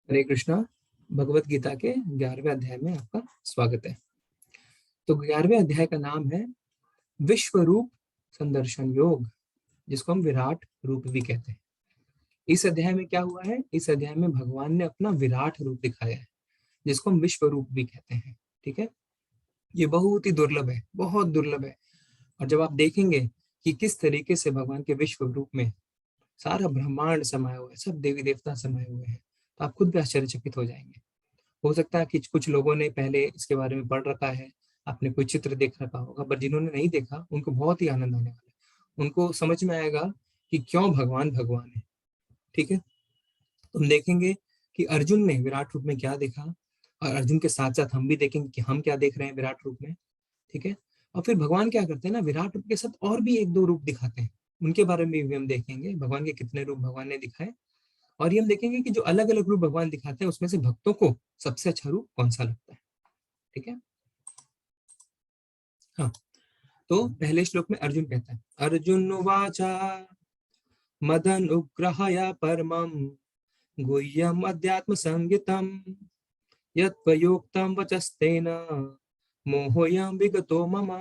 हरे कृष्णा। भगवत गीता के 11वें अध्याय में आपका स्वागत है। तो 11वें अध्याय का नाम है विश्व रूप संदर्शन योग, जिसको हम विराट रूप भी कहते हैं। इस अध्याय में क्या हुआ है? इस अध्याय में भगवान ने अपना विराट रूप दिखाया है, जिसको हम विश्व रूप भी कहते हैं। ठीक है, ये बहुत ही दुर्लभ है, बहुत दुर्लभ है। और जब आप देखेंगे कि किस तरीके से भगवान के विश्व रूप में सारा ब्रह्मांड समाया हुआ है, सब देवी देवता समाये हुए हैं, तो आप खुद भी आश्चर्यचकित हो जाएंगे। हो सकता है कि कुछ लोगों ने पहले इसके बारे में पढ़ रखा है, आपने कोई चित्र देख रखा होगा, पर जिन्होंने नहीं देखा उनको बहुत ही आनंद आने वाला है। उनको समझ में आएगा कि क्यों भगवान भगवान है। ठीक है, हम देखेंगे कि अर्जुन ने विराट रूप में क्या देखा, और अर्जुन के साथ साथ हम भी देखेंगे कि हम क्या देख रहे हैं विराट रूप में। ठीक है, और फिर भगवान क्या करते हैं ना, विराट रूप के साथ और भी एक दो रूप दिखाते हैं, उनके बारे में भी हम देखेंगे भगवान के कितने रूप भगवान ने दिखाए। और ये हम देखेंगे कि जो अलग अलग रूप भगवान दिखाते हैं उसमें से भक्तों को सबसे अच्छा रूप कौन सा लगता है। ठीक है, हाँ। तो पहले श्लोक में अर्जुन कहता है, अर्जुन उवाचा मदन उग्रहया परमं गुह्यम अध्यात्म संगीतम यत्पयोक्तम वचस्तेन मोहोयम विगतो मम।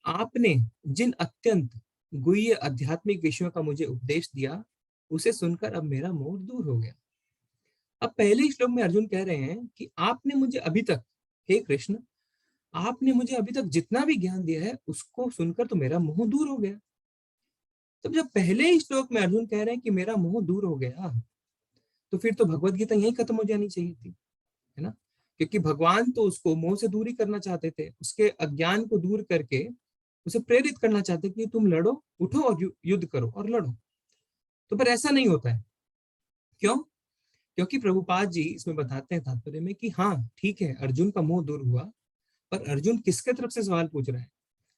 आपने जिन अत्यंत गुह्य आध्यात्मिक विषयों का मुझे उपदेश दिया, उसे सुनकर अब मेरा मोह दूर हो गया। अब पहले श्लोक में अर्जुन कह रहे हैं कि आपने मुझे अभी तक, हे कृष्ण, आपने मुझे अभी तक जितना भी ज्ञान दिया है उसको सुनकर तो मेरा मोह दूर हो गया। तब जब पहले ही श्लोक में अर्जुन कह रहे हैं कि मेरा मोह दूर हो गया, तो फिर तो भगवत गीता यहीं खत्म हो जानी चाहिए थी, है ना? क्योंकि भगवान तो उसको मोह से दूरी करना चाहते थे, उसके अज्ञान को दूर करके उसे प्रेरित करना चाहते कि तुम लड़ो, उठो और युद्ध करो और लड़ो। तो पर ऐसा नहीं होता है। क्यों? क्योंकि प्रभुपाद जी इसमें बताते हैं तात्पर्य में कि हाँ ठीक है, अर्जुन का मोह दूर हुआ, पर अर्जुन किसके तरफ से सवाल पूछ रहा है?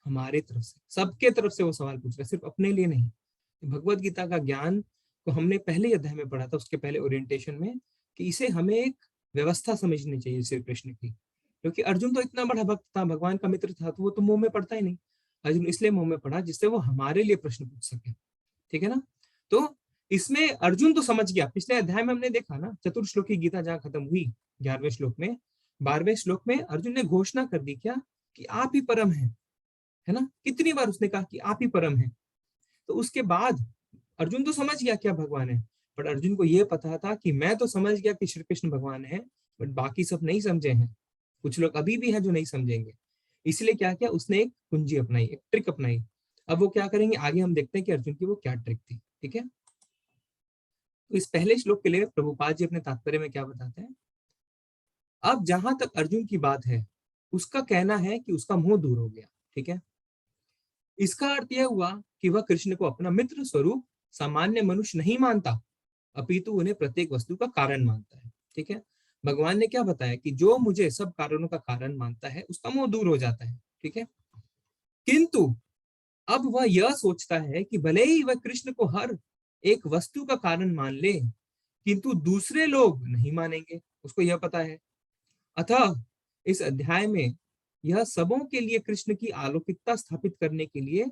हमारे तरफ से, सबके तरफ से वो सवाल पूछ रहा है, सिर्फ अपने लिए नहीं। भगवत गीता का ज्ञान को हमने पहले ही अध्याय में पढ़ा था, उसके पहले ओरिएंटेशन में, कि इसे हमें एक व्यवस्था समझनी चाहिए श्री कृष्ण की। क्योंकि अर्जुन तो इतना बड़ा भक्त था, भगवान का मित्र था, तो वो तो मुंह में पड़ता ही नहीं। अर्जुन इसलिए मुंह में पड़ा जिससे वो हमारे लिए प्रश्न पूछ सके। ठीक है ना? तो इसमें अर्जुन तो समझ गया। पिछले अध्याय में हमने देखा ना, चतुर्श्लोकी गीता जहां खत्म हुई 11वें श्लोक में, 12वें श्लोक में अर्जुन ने घोषणा कर दी क्या, कि आप ही परम है ना? कितनी बार उसने कहा कि आप ही परम है। तो उसके बाद अर्जुन तो समझ गया क्या भगवान है, बट अर्जुन को यह पता था कि मैं तो समझ गया कि श्री कृष्ण भगवान है, बट बाकी सब नहीं समझे हैं। कुछ लोग अभी भी हैं जो नहीं समझेंगे। इसलिए क्या किया उसने, एक कुंजी अपनाई, एक ट्रिक अपनाई। अब वो क्या करेंगे आगे हम देखते हैं कि अर्जुन की वो क्या ट्रिक थी। ठीक है, तो इस पहले श्लोक के लिए प्रभुपाद जी अपने तात्पर्य में क्या बताते हैं? अब जहां तक अर्जुन की बात है, उसका कहना है कि उसका मोह दूर हो गया। ठीक है, इसका अर्थ यह हुआ कि वह कृष्ण को अपना मित्र स्वरूप सामान्य मनुष्य नहीं मानता, अपितु उन्हें प्रत्येक वस्तु का कारण मानता है। ठीक है, भगवान ने क्या बताया कि जो मुझे सब कारणों का कारण मानता है उसका मोह दूर हो जाता है। ठीक है, किंतु अब वह यह सोचता है कि भले ही वह कृष्ण को हर एक वस्तु का कारण मान ले, किंतु दूसरे लोग नहीं मानेंगे, उसको यह पता है। अतः इस अध्याय में यह सबों के लिए कृष्ण की अलौकिकता स्थापित करने के लिए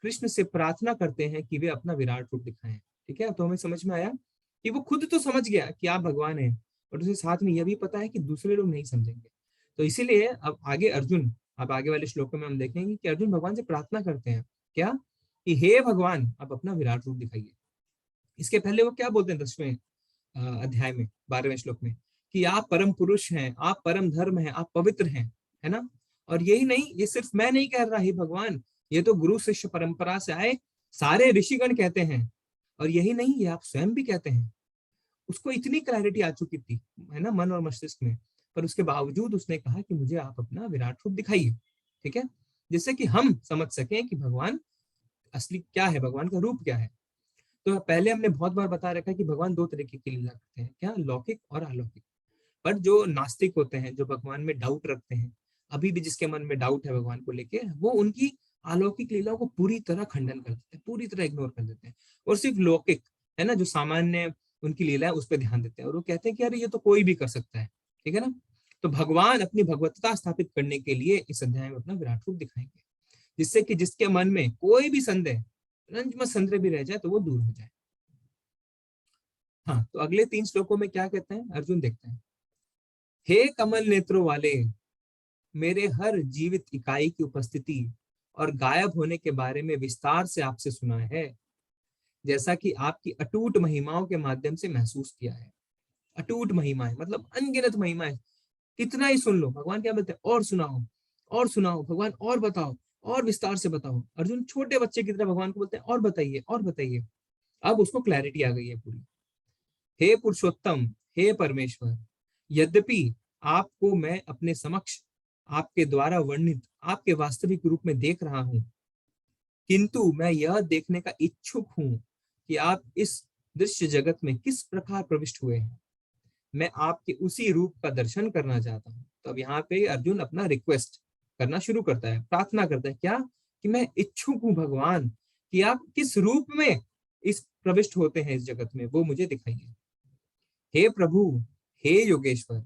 कृष्ण से प्रार्थना करते हैं कि वे अपना विराट रूप दिखाएं। ठीक है, तो हमें समझ में आया कि वो खुद तो समझ गया कि आप भगवान हैं, और उसे साथ में यह भी पता है कि दूसरे लोग नहीं समझेंगे। तो इसीलिए अब आगे अर्जुन, अब आगे वाले श्लोकों में हम देखेंगे कि अर्जुन भगवान से प्रार्थना करते हैं क्या, कि हे भगवान आप अपना विराट रूप दिखाइए। इसके पहले वो क्या बोलते हैं 10वें अध्याय में 12वें श्लोक में, कि आप परम पुरुष हैं, आप परम धर्म हैं, आप पवित्र हैं, है ना? और यही नहीं, ये सिर्फ मैं नहीं कह रहा ही भगवान, ये तो गुरु शिष्य परंपरा से आए सारे ऋषिगण कहते हैं। और यही नहीं, ये आप स्वयं भी कहते हैं। उसको इतनी क्लैरिटी आ चुकी थी, है ना, मन और मस्तिष्क में, पर उसके बावजूद उसने कहा कि मुझे आप अपना विराट रूप दिखाइए। ठीक है, जिससे कि हम समझ सकें कि भगवान असली क्या है, भगवान का रूप क्या है। तो पहले हमने बहुत बार बता रखा है कि भगवान दो तरीके की लीला करते हैं, क्या, लौकिक और अलौकिक। पर जो नास्तिक होते हैं, जो भगवान में डाउट रखते हैं, अभी भी जिसके मन में डाउट है भगवान को लेके, वो उनकी अलौकिक लीलाओं को पूरी तरह खंडन कर देते हैं, पूरी तरह इग्नोर कर देते हैं, और सिर्फ लौकिक, है ना, जो सामान्य उनकी लीला है उस पर ध्यान देते हैं, और वो कहते हैं कि अरे ये तो कोई भी कर सकता है। ठीक है ना? तो भगवान अपनी भगवत्ता स्थापित करने के लिए इस अध्याय में अपना विराट रूप दिखाएंगे, जिससे कि जिसके मन में कोई भी संदेह, रंज में संदेह भी रह जाए तो वो दूर हो जाए। हाँ, तो अगले 3 श्लोकों में क्या कहते हैं अर्जुन, देखते हैं। हे कमल नेत्रों वाले, मेरे हर जीवित इकाई की उपस्थिति और गायब होने के बारे में विस्तार से आपसे सुना है, जैसा कि आपकी अटूट महिमाओं के माध्यम से महसूस किया है। अटूट महिमाएं मतलब अनगिनत महिमाएं, कितना ही सुन लो। भगवान क्या बोलते हैं, और सुनाओ भगवान, और बताओ, और विस्तार से बताओ। अर्जुन छोटे बच्चे की तरह भगवान को बोलते हैं, और बताइए, और बताइए। अब उसको क्लैरिटी आ गई है पूरी। हे पुरुषोत्तम, हे परमेश्वर, यद्यपि आपको मैं अपने समक्ष आपके द्वारा वर्णित आपके वास्तविक रूप में देख रहा हूं, किंतु मैं यह देखने का इच्छुक हूं कि आप इस दृश्य जगत में किस प्रकार प्रविष्ट हुए हैं। मैं आपके उसी रूप का दर्शन करना चाहता हूँ। तो अब यहाँ पे अर्जुन अपना रिक्वेस्ट करना शुरू करता है, प्रार्थना करता है, क्या कि मैं इच्छुक हूँ भगवान कि आप किस रूप में इस प्रविष्ट होते हैं इस जगत में, वो मुझे दिखाइए। हे प्रभु, हे योगेश्वर,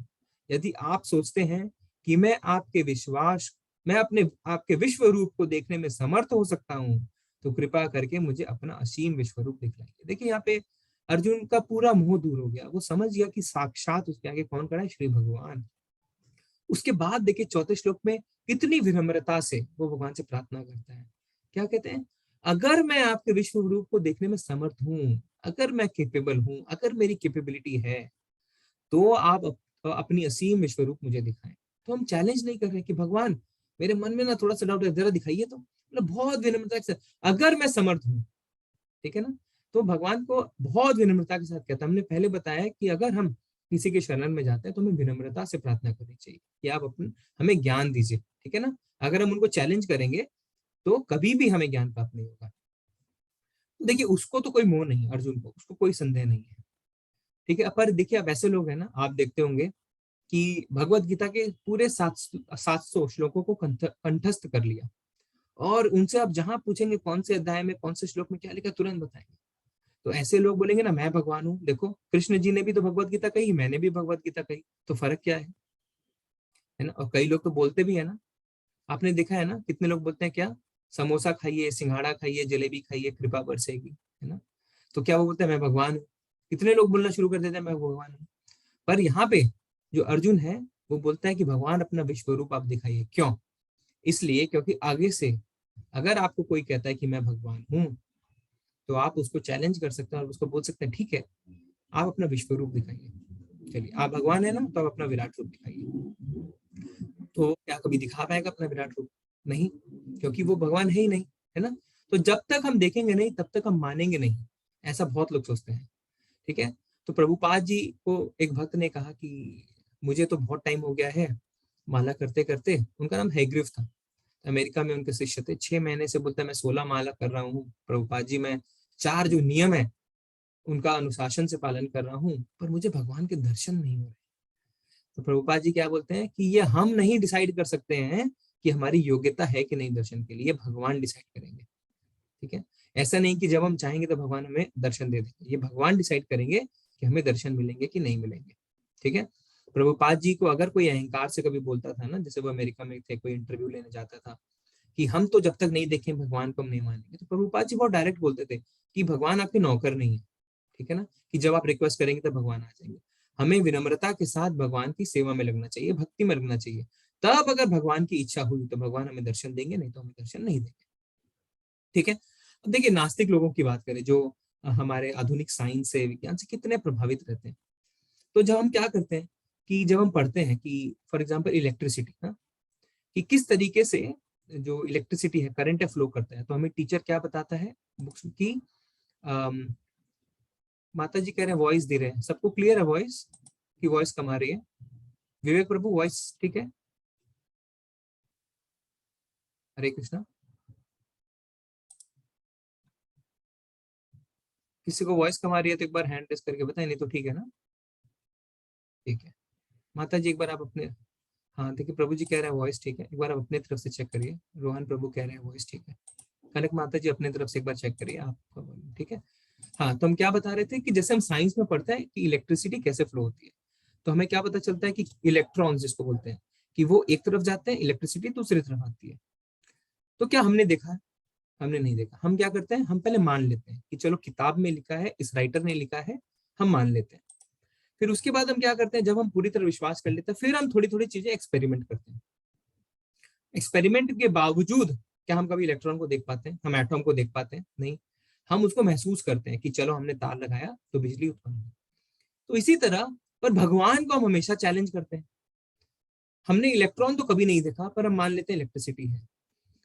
यदि आप सोचते हैं कि मैं अपने आपके विश्व रूप को देखने में समर्थ हो सकता हूँ, तो कृपा करके मुझे अपना असीम विश्व रूप दिखलाइए। देखिए यहाँ पे अर्जुन का पूरा मोह दूर हो गया, वो समझ गया कि साक्षात उसके आगे कौन खड़ा है, श्री भगवान। उसके बाद देखिए चौथे श्लोक में कितनी विनम्रता से वो भगवान से प्रार्थना करता है। क्या कहते हैं, अगर मैं आपके विश्व रूप को देखने में समर्थ हूँ, अगर मैं केपेबल हूँ, अगर मेरी कैपेबिलिटी है, तो आप अपनी असीम विश्व रूप मुझे दिखाएं। तो हम चैलेंज नहीं कर रहे कि भगवान मेरे मन में ना थोड़ा सा डाउट है, जरा दिखाइए। तो मतलब बहुत विनम्रता के साथ, अगर मैं समर्थ हूँ, ठीक है ना। तो भगवान को बहुत विनम्रता के साथ कहता है। हमने पहले बताया कि अगर हम किसी के शरण में जाते हैं तो हमें विनम्रता से प्रार्थना करनी चाहिए कि आप अपन हमें ज्ञान दीजिए, ठीक है ना। अगर हम उनको चैलेंज करेंगे तो कभी भी हमें ज्ञान प्राप्त नहीं होगा। तो देखिए उसको तो कोई मोह नहीं, अर्जुन को, उसको कोई संदेह नहीं है, ठीक है। पर देखिए अब ऐसे लोग हैं ना, आप देखते होंगे कि भगवत गीता के पूरे 700 श्लोकों को कंठस्थ कर लिया, और उनसे आप जहां पूछेंगे कौन से अध्याय में कौन से श्लोक में क्या लिखा, तुरंत बताएंगे। तो ऐसे लोग बोलेंगे ना मैं भगवान हूँ, देखो कृष्ण जी ने भी तो भगवत गीता कही, मैंने भी भगवत गीता कही, तो फर्क क्या है ना। और कई लोग तो बोलते भी है ना, आपने देखा है ना, कितने लोग बोलते हैं क्या, समोसा खाइए, सिंघाड़ा खाइए, जलेबी खाइए, कृपा बरसेगी, है ना। तो क्या वो बोलते हैं मैं भगवान हूँ, कितने लोग बोलना शुरू कर देते हैं मैं भगवान हूँ। पर यहाँ पे जो अर्जुन है वो बोलता है कि भगवान अपना विश्व रूप आप दिखाइए। क्यों, इसलिए क्योंकि आगे से अगर आपको कोई कहता है कि मैं भगवान हूँ, तो आप उसको चैलेंज कर सकते हैं और उसको बोल सकते हैं ठीक है, आप अपना विश्व रूप दिखाइए। चलिए आप भगवान है ना, तो आप अपना विराट रूप दिखाइए। तो क्या कभी दिखा पाएगा अपना विराट रूप? नहीं, क्योंकि वो भगवान है ही नहीं, है ना। तो जब तक हम देखेंगे नहीं तब तक हम मानेंगे नहीं, ऐसा बहुत लोग सोचते हैं, ठीक है। तो प्रभुपाद जी को एक भक्त ने कहा कि मुझे तो बहुत टाइम हो गया है माला करते करते, उनका नाम हैग्रीव था, अमेरिका में उनके शिष्य थे। 6 महीने से बोलता है मैं 16 माला कर रहा हूँ प्रभुपाद जी, मैं 4 जो नियम है उनका अनुशासन से पालन कर रहा हूँ, पर मुझे भगवान के दर्शन नहीं हो रहे। तो प्रभुपाद जी क्या बोलते हैं कि ये हम नहीं डिसाइड कर सकते हैं कि हमारी योग्यता है कि नहीं दर्शन के लिए, भगवान डिसाइड करेंगे, ठीक है। ऐसा नहीं कि जब हम चाहेंगे तो भगवान हमें दर्शन दे देंगे, ये भगवान डिसाइड करेंगे कि हमें दर्शन मिलेंगे कि नहीं मिलेंगे, ठीक है। प्रभुपाद जी को अगर कोई अहंकार से कभी बोलता था ना, जैसे वो अमेरिका में थे, कोई इंटरव्यू लेने जाता था कि हम तो जब तक नहीं देखें भगवान को हम नहीं मानेंगे, तो प्रभुपाद जी बहुत डायरेक्ट बोलते थे कि भगवान आपके नौकर नहीं है, ठीक है ना, कि जब आप रिक्वेस्ट करेंगे तब भगवान आ जाएंगे। हमें विनम्रता के साथ भगवान की सेवा में लगना चाहिए, भक्ति में लगना चाहिए। तब अगर भगवान की इच्छा हुई तो भगवान हमें दर्शन देंगे, नहीं तो हमें दर्शन नहीं देंगे, ठीक है। अब देखिए नास्तिक लोगों की बात करें जो हमारे आधुनिक साइंस से, विज्ञान से कितने प्रभावित रहते हैं। तो जब हम क्या करते हैं कि जब हम पढ़ते हैं कि फॉर एग्जाम्पल इलेक्ट्रिसिटी ना, कि किस तरीके से जो इलेक्ट्रिसिटी है करंट है फ्लो करता है, तो हमें टीचर क्या बताता है बुक्स की, माता जी कह रहे हैं वॉइस दे रहे हैं, सबको क्लियर है वॉइस की, वॉइस कम आ रही है। विवेक प्रभु वॉइस ठीक है, हरे कृष्णा। किसी को वॉइस कम आ रही है तो एक बार हैंड रेस करके बताएं, नहीं तो ठीक है ना, ठीक है। माता जी एक बार आप अपने, हाँ देखिए प्रभु जी कह रहे हैं वॉइस ठीक है, एक बार आप अपने तरफ से चेक करिए। रोहन प्रभु कह रहे हैं वॉइस ठीक है। कनक माता जी अपने तरफ से एक बार चेक करिए आप, ठीक है। हाँ तो हम क्या बता रहे थे कि जैसे हम साइंस में पढ़ते हैं कि इलेक्ट्रिसिटी कैसे फ्लो होती है, तो हमें क्या पता चलता है कि इलेक्ट्रॉन्स जिसको बोलते हैं कि वो एक तरफ जाते हैं, इलेक्ट्रिसिटी दूसरी तरफ आती है। तो क्या हमने देखा है? हमने नहीं देखा। हम क्या करते हैं, हम पहले मान लेते हैं कि चलो किताब में लिखा है, इस राइटर ने लिखा है, हम मान लेते हैं। फिर उसके बाद हम क्या करते हैं, जब हम पूरी तरह विश्वास कर लेते हैं फिर हम थोड़ी थोड़ी चीजें एक्सपेरिमेंट करते हैं। एक्सपेरिमेंट के बावजूद क्या हम कभी इलेक्ट्रॉन को देख पाते हैं, हम एटॉम को देख पाते हैं? नहीं। हम उसको महसूस करते हैं कि चलो हमने तार लगाया तो बिजली उत्पन्न हुई। तो इसी तरह पर भगवान को हम हमेशा चैलेंज करते हैं। हमने इलेक्ट्रॉन तो कभी नहीं देखा पर हम मान लेते हैं इलेक्ट्रिसिटी है,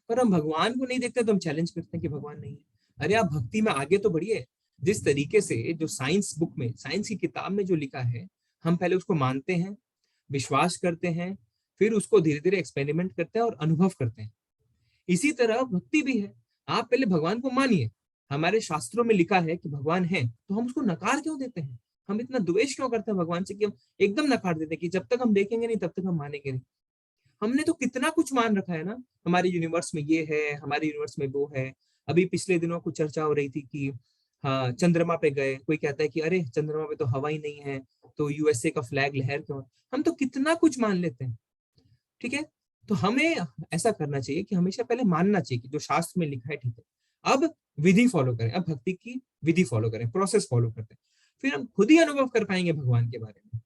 पर हम भगवान को नहीं देखते तो हम चैलेंज करते हैं कि भगवान नहीं है। अरे आप भक्ति में आगे तो बढ़िए। जिस तरीके से जो साइंस बुक में, साइंस की किताब में जो लिखा है, हम पहले उसको मानते हैं, विश्वास करते हैं, फिर उसको धीरे धीरे एक्सपेरिमेंट करते हैं और अनुभव करते हैं। इसी तरह भक्ति भी है। आप पहले भगवान को मानिए। हमारे शास्त्रों में लिखा है कि भगवान है, तो हम उसको नकार क्यों देते हैं? हम इतना द्वेष क्यों करते हैं भगवान से कि हम एकदम नकार देते हैं कि जब तक हम देखेंगे नहीं तब तक हम मानेंगे नहीं? हमने तो कितना कुछ मान रखा है ना। हमारे यूनिवर्स में ये है, हमारे यूनिवर्स में वो है। अभी पिछले दिनों कुछ चर्चा हो रही थी कि हाँ चंद्रमा पे गए, कोई कहता है कि अरे चंद्रमा पे तो हवा ही नहीं है, तो यूएसए का फ्लैग लहर क्यों? हम तो कितना कुछ मान लेते हैं। ठीक है। तो हमें ऐसा करना चाहिए कि हमेशा पहले मानना चाहिए कि जो शास्त्र में लिखा है ठीक है। अब विधि फॉलो करें, अब भक्ति की विधि फॉलो करें, प्रोसेस फॉलो करते हैं। फिर हम खुद ही अनुभव कर पाएंगे भगवान के बारे में।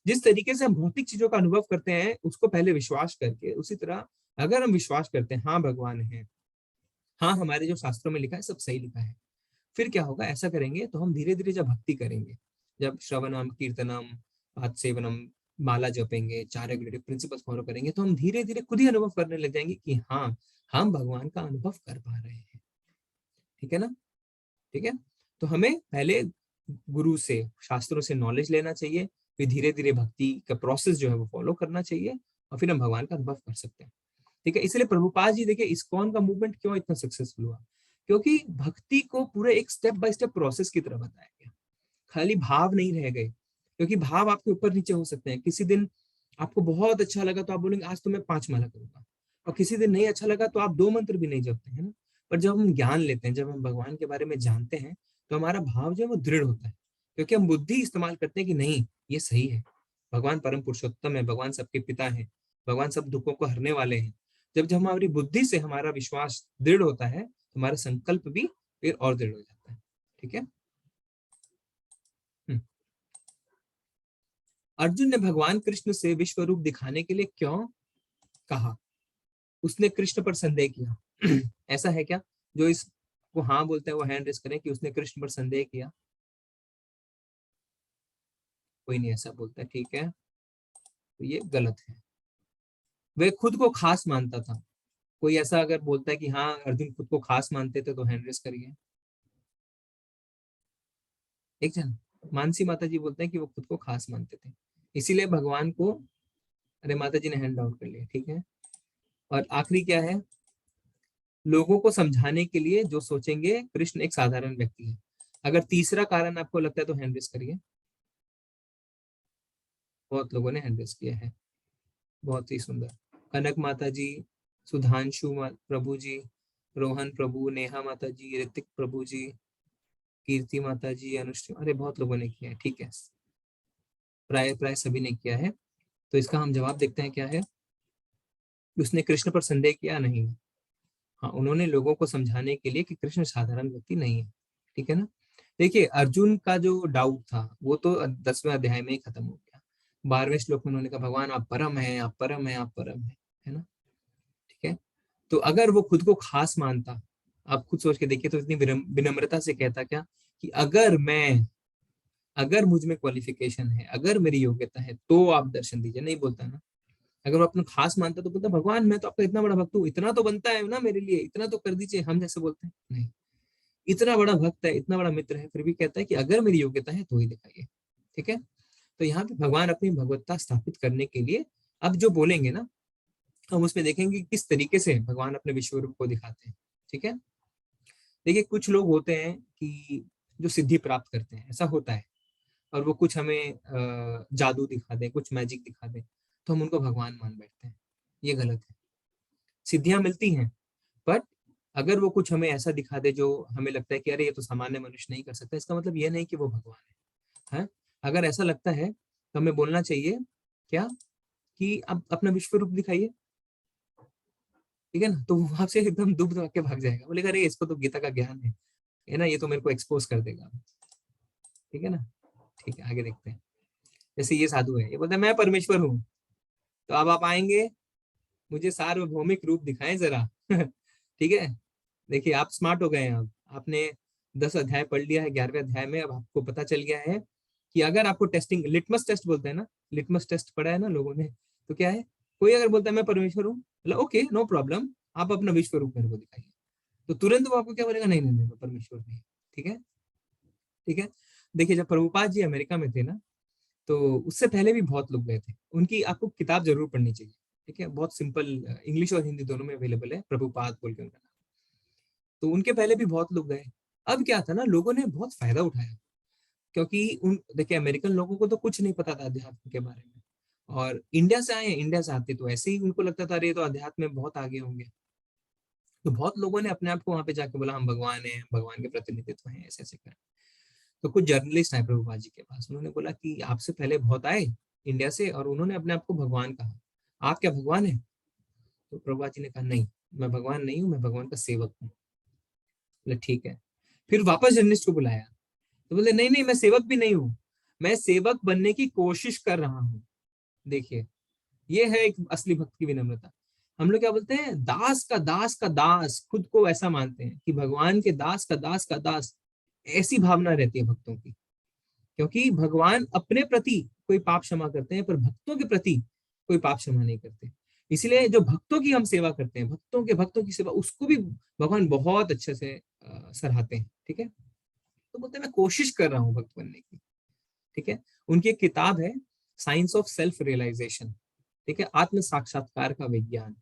जिस तरीके से हम भौतिक चीजों का अनुभव करते हैं उसको पहले विश्वास करके, उसी तरह अगर हम विश्वास करते हैं हाँ भगवान है, हाँ हमारे जो शास्त्रों में लिखा है सब सही लिखा है, फिर क्या होगा, ऐसा करेंगे तो हम धीरे धीरे जब भक्ति करेंगे, जब श्रवणम कीर्तनम पाद सेवनम माला जपेंगे, चार रेगुलेटिव प्रिंसिपल्स फॉलो करेंगे, तो हम धीरे धीरे खुद ही अनुभव करने लग जाएंगे कि हाँ हम भगवान का अनुभव कर पा रहे हैं। ठीक है ना? ठीक है। तो हमें पहले गुरु से, शास्त्रों से नॉलेज लेना चाहिए, फिर धीरे धीरे भक्ति का प्रोसेस जो है वो फॉलो करना चाहिए, और फिर हम भगवान का अनुभव कर सकते हैं। ठीक है। इसलिए प्रभुपाद जी देखिए इस्कॉन का मूवमेंट क्यों इतना सक्सेसफुल हुआ, क्योंकि भक्ति को पूरे एक स्टेप बाय स्टेप प्रोसेस की तरह बताया गया। खाली भाव नहीं रह गए, क्योंकि भाव आपके ऊपर नीचे हो सकते हैं। किसी दिन आपको बहुत अच्छा लगा तो आप बोलेंगे आज तो मैं 5 माला करूंगा, और किसी दिन नहीं अच्छा लगा तो आप 2 मंत्र भी नहीं जपते हैं ना। पर जब हम ज्ञान लेते हैं, जब हम भगवान के बारे में जानते हैं, तो हमारा भाव जो है वो दृढ़ होता है, क्योंकि हम बुद्धि इस्तेमाल करते हैं कि नहीं ये सही है, भगवान परम पुरुषोत्तम है, भगवान सबके पिता है, भगवान सब दुखों को हरने वाले हैं। जब हमारी बुद्धि से हमारा विश्वास दृढ़ होता है तो हमारा संकल्प भी फिर और दृढ़ हो जाता है। ठीक है। हम्म। अर्जुन ने भगवान कृष्ण से विश्व रूप दिखाने के लिए क्यों कहा? उसने कृष्ण पर संदेह किया। ऐसा है क्या? जो इसको हाँ बोलते हैं वो हैंड रेस करें कि उसने कृष्ण पर संदेह किया। कोई नहीं ऐसा बोलता, ठीक है, तो ये गलत है। वे खुद को खास मानता था। कोई ऐसा अगर बोलता है कि हाँ अर्जुन खुद को खास मानते थे तो हैंड रेस करिए। एक जन मानसी माता जी बोलते हैं कि वो खुद को खास मानते थे, इसीलिए भगवान को, अरे माता जी ने हैंड डाउन कर लिया, ठीक है। और आखिरी क्या है? लोगों को समझाने के लिए जो सोचेंगे कृष्ण एक साधारण व्यक्ति है। अगर तीसरा कारण आपको लगता है तो हैंड रेस करिए। बहुत लोगों ने हैंड रेस किया है, बहुत ही सुंदर। कनक माता जी, सुधांशु प्रभु जी, रोहन प्रभु, नेहा माता जी, ऋतिक प्रभु जी, कीर्ति माता जी, अनुश्री, अरे बहुत लोगों ने किया है, ठीक है, प्राय प्राय सभी ने किया है। तो इसका हम जवाब देखते हैं क्या है। उसने कृष्ण पर संदेह किया नहीं। हाँ उन्होंने लोगों को समझाने के लिए कि कृष्ण साधारण व्यक्ति नहीं है। ठीक है ना? देखिए अर्जुन का जो डाउट था वो तो 10वें अध्याय में ही खत्म हो गया। 12वें श्लोक में उन्होंने कहा भगवान आप परम है, आप परम है, आप परम है ना? ठीक है। तो अगर वो खुद को खास मानता, आप खुद सोच के देखिए, तो इतनी विनम्रता से कहता क्या कि अगर मुझ में क्वालिफिकेशन है, अगर मेरी योग्यता है तो आप दर्शन दीजिए, नहीं बोलता ना। अगर वो अपना खास मानता तो बोलता भगवान मैं तो आपका इतना बड़ा भक्त हूँ, इतना तो बनता है ना मेरे लिए, इतना तो कर दीजिए। हम जैसे बोलते हैं नहीं, इतना बड़ा भक्त है, इतना बड़ा मित्र है, फिर भी कहता है कि अगर मेरी योग्यता है तो ही दिखाइए। ठीक है। तो यहाँ पे भगवान अपनी भगवत्ता स्थापित करने के लिए अब जो बोलेंगे ना, हम उसमें देखेंगे किस तरीके से भगवान अपने विश्व रूप को दिखाते हैं। ठीक है। देखिए कुछ लोग होते हैं कि जो सिद्धि प्राप्त करते हैं, ऐसा होता है, और वो कुछ हमें जादू दिखा दे, कुछ मैजिक दिखा दे, तो हम उनको भगवान मान बैठते हैं। ये गलत है। सिद्धियां मिलती हैं, बट अगर वो कुछ हमें ऐसा दिखा दे जो हमें लगता है कि अरे ये तो सामान्य मनुष्य नहीं कर सकता, इसका मतलब ये नहीं कि वो भगवान है। अगर ऐसा लगता है तो हमें बोलना चाहिए क्या कि अब अपना विश्व रूप दिखाइए। ठीक है ना? तो वो वहां से एकदम दुब के भाग जाएगा, बोलेगा अरे इसको तो गीता का ज्ञान है ना, ये तो मेरे को एक्सपोज कर देगा। ठीक है ना। ठीक है, आगे देखते हैं। जैसे ये साधु है, ये बोलता है मैं परमेश्वर हूँ, तो अब आप आएंगे, मुझे सार्वभौमिक रूप दिखाएं जरा। ठीक है। देखिए आप स्मार्ट हो गए हैं, अब आपने 10 अध्याय पढ़ लिया है, 11वें अध्याय में अब आपको पता चल गया है कि अगर आपको टेस्टिंग, लिटमस टेस्ट बोलते हैं ना, लिटमस टेस्ट पढ़ा है ना लोगों ने, तो क्या है, कोई अगर बोलता है मैं परमेश्वर हूँ, मतलब ओके नो प्रॉब्लम, आप अपना विश्व रूप मेरे को दिखाइए, तो तुरंत वो आपको क्या बोलेगा, नहीं नहीं नहीं मैं परमेश्वर नहीं। ठीक है। ठीक है। देखिए जब प्रभुपाद जी अमेरिका में थे ना, तो उससे पहले भी बहुत लोग गए थे, उनकी आपको किताब जरूर पढ़नी चाहिए। ठीक है, बहुत सिंपल, इंग्लिश और हिंदी दोनों में अवेलेबल है, प्रभुपाद बोल के उनका नाम। तो उनके पहले भी बहुत लोग गए। अब क्या था ना, लोगों ने बहुत फायदा उठाया, क्योंकि उन देखिए अमेरिकन लोगों को तो कुछ नहीं पता था अध्यात्म के बारे में, और इंडिया से आए, इंडिया से आते तो ऐसे ही उनको लगता था, अरे ये तो अध्यात्म में बहुत आगे होंगे। तो बहुत लोगों ने अपने आप को वहां पे जाके बोला हम भगवान हैं, भगवान के प्रतिनिधित्व हैं, ऐसे ऐसे कर। तो कुछ जर्नलिस्ट आए प्रभुपाद जी के पास, उन्होंने बोला कि आपसे पहले बहुत आए इंडिया से, और उन्होंने अपने आप को भगवान कहा, आप क्या भगवान है? तो प्रभुपाद जी ने कहा नहीं, मैं भगवान नहीं हूँ, मैं भगवान का सेवक हूँ। बोले ठीक है। फिर वापस जर्नलिस्ट को बुलाया, तो बोले नहीं नहीं मैं सेवक भी नहीं हूँ, मैं सेवक बनने की कोशिश कर रहा हूँ। देखिए ये है एक असली भक्त की विनम्रता। हम लोग क्या बोलते हैं, दास का दास का दास, खुद को ऐसा मानते हैं कि भगवान के दास का दास का दास, ऐसी भावना रहती है भक्तों की। क्योंकि भगवान अपने प्रति कोई पाप क्षमा करते हैं, पर भक्तों के प्रति कोई पाप क्षमा नहीं करते। इसलिए जो भक्तों की हम सेवा करते हैं, भक्तों की सेवा, उसको भी भगवान बहुत अच्छे से सराहते हैं। ठीक है। तो बोलते हैं मैं कोशिश कर रहा हूँ भक्त बनने की। ठीक है। उनकी एक किताब है, साइंस ऑफ सेल्फ रियलाइजेशन। ठीक है, आत्म साक्षात्कार का विज्ञान।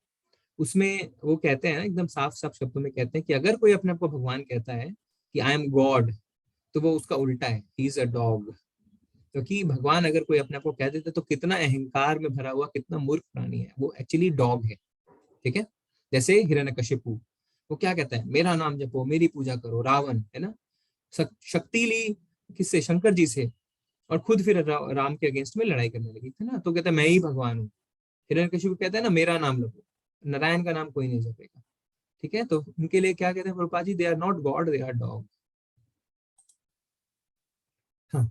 उसमें वो कहते हैं, एकदम साफ साफ शब्दों में कहते हैं कि अगर कोई अपने आप को भगवान कहता है कि आई एम गॉड, तो वो उसका उल्टा है, ही इज अ डॉग। क्योंकि भगवान अगर कोई अपने आप को कह देता है, तो कितना अहंकार में भरा हुआ, कितना मूर्ख प्राणी है वो, एक्चुअली डॉग है। ठीक है। जैसे हिरण्यकशिपु, वो क्या कहता है, मेरा नाम जपो, मेरी पूजा करो, रावण है ना, शक्ति ली किससे, शंकर जी से, और खुद फिर राम के अगेंस्ट में लड़ाई करने लगी थी ना, तो कहता है मैं ही भगवान हूँ। हिरण्यकशिपु कहता है ना मेरा नाम लो, नारायण का नाम कोई नहीं जपेगा। ठीक है। तो उनके लिए क्या कहते हैं Prabhupada ji, they are not god, they are dog. हाँ।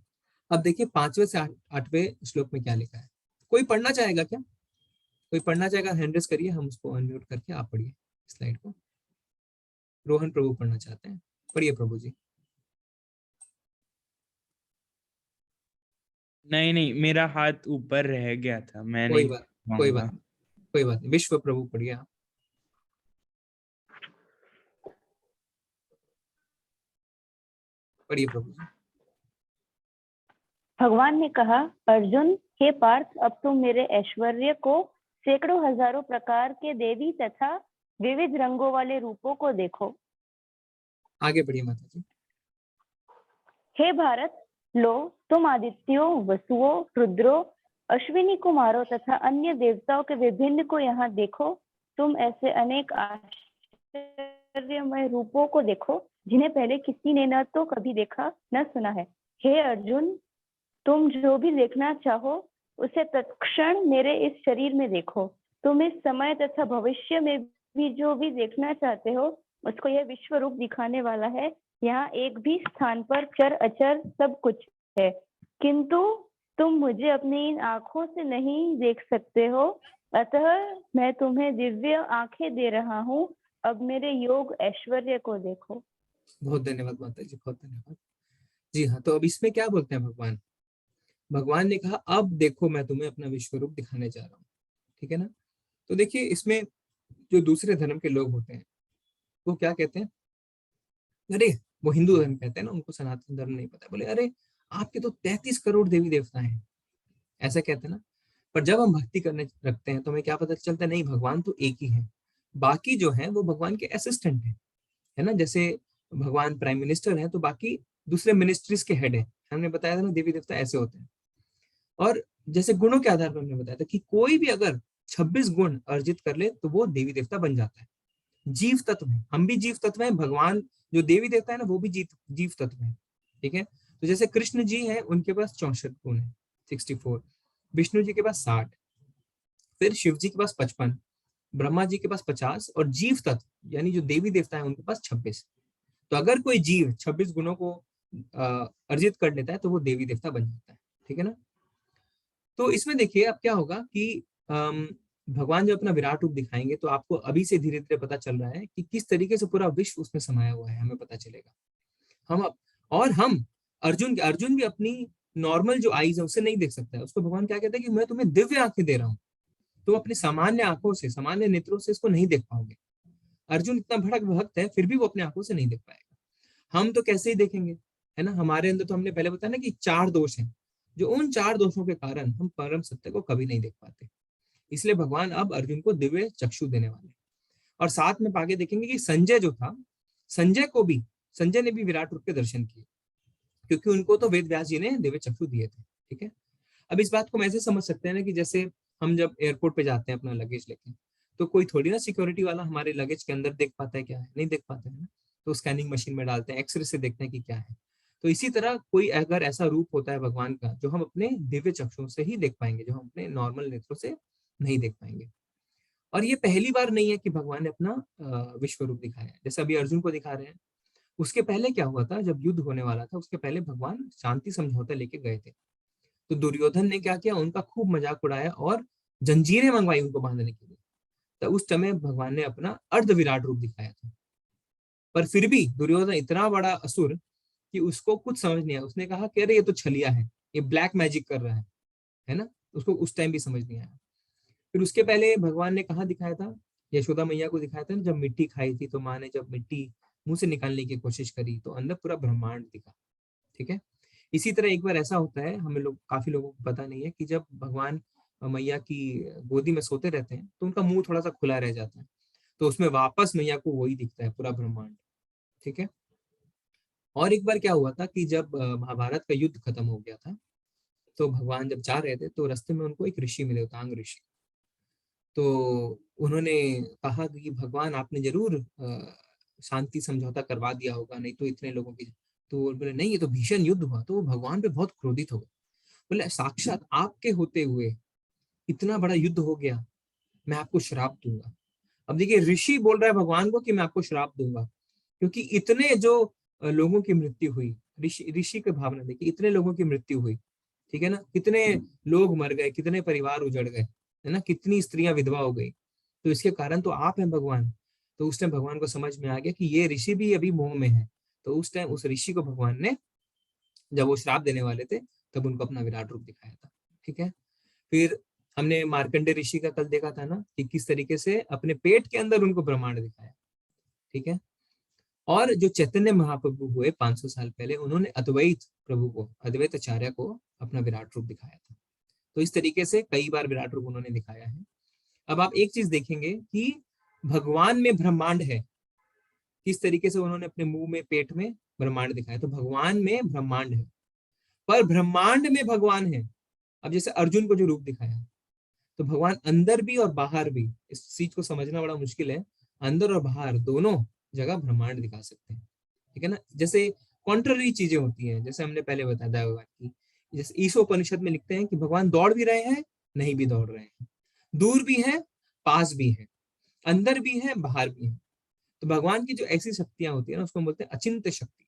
अब देखिए 5वें से 8वें श्लोक में क्या लिखा है, कोई पढ़ना चाहेगा क्या? कोई पढ़ना चाहेगा हैंड रेस करिए, हम उसको अनम्यूट करके आप पढ़िए स्लाइड को। रोहन प्रभु पढ़ना चाहते हैं, पढ़िए प्रभु जी। नहीं नहीं, मेरा हाथ ऊपर रह गया था, मैं कोई नहीं बात, कोई बात पाऊंगा। नहीं, कोई बात नहीं, विश्व प्रभु पढ़िए आप। पढ़िए प्रभु जी। भगवान ने कहा, अर्जुन हे पार्थ, अब तुम मेरे ऐश्वर्य को, सैकड़ों हजारों प्रकार के देवी तथा विविध रंगों वाले रूपों को देखो। आगे बढ़िए माता जी। हे भारत, लो तुम आदित्यों, वसुओं, रुद्रों, अश्विनी कुमारों तथा अन्य देवताओं के विभिन्न को यहाँ देखो। तुम ऐसे अनेक आश्चर्यमय रूपों को देखो जिन्हें पहले किसी ने न तो कभी देखा न सुना है। हे अर्जुन, तुम जो भी देखना चाहो उसे तत्क्षण मेरे इस शरीर में देखो। तुम इस समय तथा भविष्य में भी जो भी देखना चाहते हो उसको यह विश्व रूप दिखाने वाला है। यहाँ एक भी स्थान पर चर अचर सब कुछ है, किंतु तुम मुझे अपनी इन आंखों से नहीं देख सकते हो, अतः मैं तुम्हें दिव्य आंखें दे रहा हूँ। अब मेरे योग ऐश्वर्य को देखो। बहुत धन्यवाद माता जी, बहुत धन्यवाद। जी हाँ, तो अब इसमें क्या बोलते हैं भगवान, भगवान ने कहा अब देखो मैं तुम्हें अपना विश्व रूप दिखाने जा रहा हूँ। ठीक है ना। तो देखिए इसमें जो दूसरे धर्म के लोग होते हैं, वो क्या कहते हैं, अरे, वो हिंदू धर्म कहते हैं ना, उनको सनातन धर्म नहीं पता, बोले अरे आपके तो 33 करोड़ देवी देवता हैं, ऐसा कहते हैं ना। पर जब हम भक्ति करने लगते हैं तो हमें क्या पता चलता है, नहीं भगवान तो एक ही है, बाकी जो है वो भगवान के असिस्टेंट है ना। जैसे भगवान प्राइम मिनिस्टर है, तो बाकी दूसरे मिनिस्ट्रीज के हेड है। हमने बताया था ना देवी देवता ऐसे होते हैं। और जैसे गुणों के आधार पर हमने बताया था कि कोई भी अगर 26 गुण अर्जित कर ले तो वो देवी देवता बन जाता है। जीव तत्व है, हम भी जीव तत्व है, भगवान जो देवी देवता है ना वो भी जीव तत्व है। ठीक है। तो जैसे कृष्ण जी है, उनके पास 64 गुण है, 64। विष्णु जी के पास 60, फिर शिव जी के पास 55, ब्रह्मा जी के पास 50, और जीव तत्व यानी जो देवी देवता है उनके पास 26। तो अगर कोई जीव 26 गुणों को अर्जित कर लेता है तो वो देवी देवता बन जाता है, ठीक है ना। तो इसमें देखिए अब क्या होगा कि भगवान जब अपना विराट रूप दिखाएंगे तो आपको अभी से धीरे धीरे पता चल रहा है कि किस तरीके से पूरा विश्व उसमें समाया हुआ है, हमें पता चलेगा। हम अर्जुन भी अपनी नॉर्मल जो आईज है उससे नहीं देख सकता है, उसको भगवान क्या कहते हैं कि मैं तुम्हें दिव्य आंखें दे रहा हूँ, तुम अपनी सामान्य आंखों से, सामान्य नेत्रों से इसको नहीं देख पाओगे। अर्जुन इतना भड़क भक्त है फिर भी वो अपने आंखों से नहीं देख पाएगा। हम तो कैसे ही देखेंगे, है ना। हमारे अंदर तो हमने पहले बताया ना कि 4 दोष हैं, जो उन 4 दोषों के कारण हम परम सत्य को कभी नहीं देख पाते। इसलिए भगवान अब अर्जुन को दिव्य चक्षु देने वाले हैं। और साथ में आगे देखेंगे कि संजय जो था, संजय ने भी विराट रूप के दर्शन किए, क्योंकि उनको तो वेद व्यास जी ने दिव्य चक्षु दिए थे, ठीक है। अब इस बात को हम ऐसे समझ सकते हैं ना कि जैसे हम जब एयरपोर्ट पे जाते हैं अपना लगेज लेके, तो कोई थोड़ी ना सिक्योरिटी वाला हमारे लगेज के अंदर देख पाता है क्या है, नहीं देख पाता है ना। तो स्कैनिंग मशीन में डालते हैं, एक्सरे से देखते हैं कि क्या है। तो इसी तरह कोई अगर ऐसा रूप होता है भगवान का जो हम अपने दिव्य चक्षुओं से ही देख पाएंगे, जो हम अपने नॉर्मल नेत्रों से नहीं देख पाएंगे। और ये पहली बार नहीं है कि भगवान ने अपना विश्व रूप दिखाया है, जैसे अभी अर्जुन को दिखा रहे हैं। उसके पहले क्या हुआ था, जब युद्ध होने वाला था उसके पहले भगवान शांति समझौता लेके गए थे। तो दुर्योधन ने क्या किया, उनका खूब मजाक उड़ाया और जंजीरें मंगवाई उनको बांधने के लिए। तो उस समय भगवान ने अपना अर्ध विराट रूप दिखाया था। पर फिर भी दुर्योधन इतना बड़ा असुर कि उसको कुछ समझ नहीं आया। उसने कहा कि अरे ये तो छलिया है, ये ब्लैक मैजिक कर रहा है ना। उसको उस टाइम भी समझ नहीं आया। फिर उसके पहले भगवान ने कहा दिखाया था, यशोदा मैया को दिखाया था ना, जब मिट्टी खाई थी तो माँ ने जब मिट्टी मुंह से निकालने की कोशिश करी तो अंदर पूरा ब्रह्मांड दिखा, ठीक है। इसी तरह एक बार ऐसा होता है, हमें लोग, काफी लोगों को पता नहीं है, कि जब भगवान मैया की गोदी में सोते रहते हैं तो उनका मुंह थोड़ा सा खुला रह जाता है, तो उसमें वापस मैया को वही दिखता है, पूरा ब्रह्मांड, ठीक है। और एक बार क्या हुआ था कि जब महाभारत का युद्ध खत्म हो गया था, तो भगवान जब जा रहे थे तो रास्ते में उनको एक ऋषि मिले, तांग ऋषि। तो उन्होंने कहा कि भगवान आपने जरूर शांति समझौता करवा दिया होगा, नहीं तो इतने लोगों की। तो वो बोले नहीं, ये तो भीषण युद्ध हुआ। तो वो भगवान पे बहुत क्रोधित हो गए, बोले साक्षात आपके होते हुए इतना बड़ा युद्ध हो गया, मैं आपको श्राप दूंगा। अब देखिए ऋषि बोल रहा है भगवान को कि मैं आपको श्राप दूंगा, क्योंकि इतने जो लोगों की मृत्यु हुई, ऋषि ऋषि की भावना देखिए, इतने लोगों की मृत्यु हुई, ठीक है ना, कितने लोग मर गए, कितने परिवार उजड़ गए, है ना, कितनी स्त्रियां विधवा हो गई, तो इसके कारण तो आप हैं भगवान। तो उस टाइम भगवान को समझ में आ गया कि ये ऋषि भी अभी मोह में है। तो उस टाइम उस ऋषि को भगवान ने, जब वो श्राप देने वाले थे, तब उनको अपना विराट रूप दिखाया था, ठीक है। फिर हमने मार्कंडे ऋषि का कल देखा था ना कि किस तरीके से अपने पेट के अंदर उनको ब्रह्मांड दिखाया, ठीक है। और जो चैतन्य महाप्रभु हुए 500 साल पहले, उन्होंने अद्वैत प्रभु को, अद्वैत आचार्य को अपना विराट रूप दिखाया था। तो इस तरीके से कई बार विराट रूप उन्होंने दिखाया है। अब आप एक चीज देखेंगे कि भगवान में ब्रह्मांड है, किस तरीके से उन्होंने अपने मुंह में, पेट में ब्रह्मांड दिखाया। तो भगवान में ब्रह्मांड है, पर ब्रह्मांड में भगवान है। अब जैसे अर्जुन को जो रूप दिखाया, तो भगवान अंदर भी और बाहर भी, इस चीज को समझना बड़ा मुश्किल है, अंदर और बाहर दोनों जगह ब्रह्मांड दिखा सकते हैं, ठीक है ना। जैसे कॉन्ट्ररी चीजें होती हैं, जैसे हमने पहले बताया भगवान की, जैसे ईशोपनिषद में लिखते हैं कि भगवान दौड़ भी रहे हैं, नहीं भी दौड़ रहे हैं, दूर भी है, पास भी है, अंदर भी है, बाहर भी है। तो भगवान की जो ऐसी शक्तियां होती है ना, उसको बोलते हैं अचिंत्य शक्ति,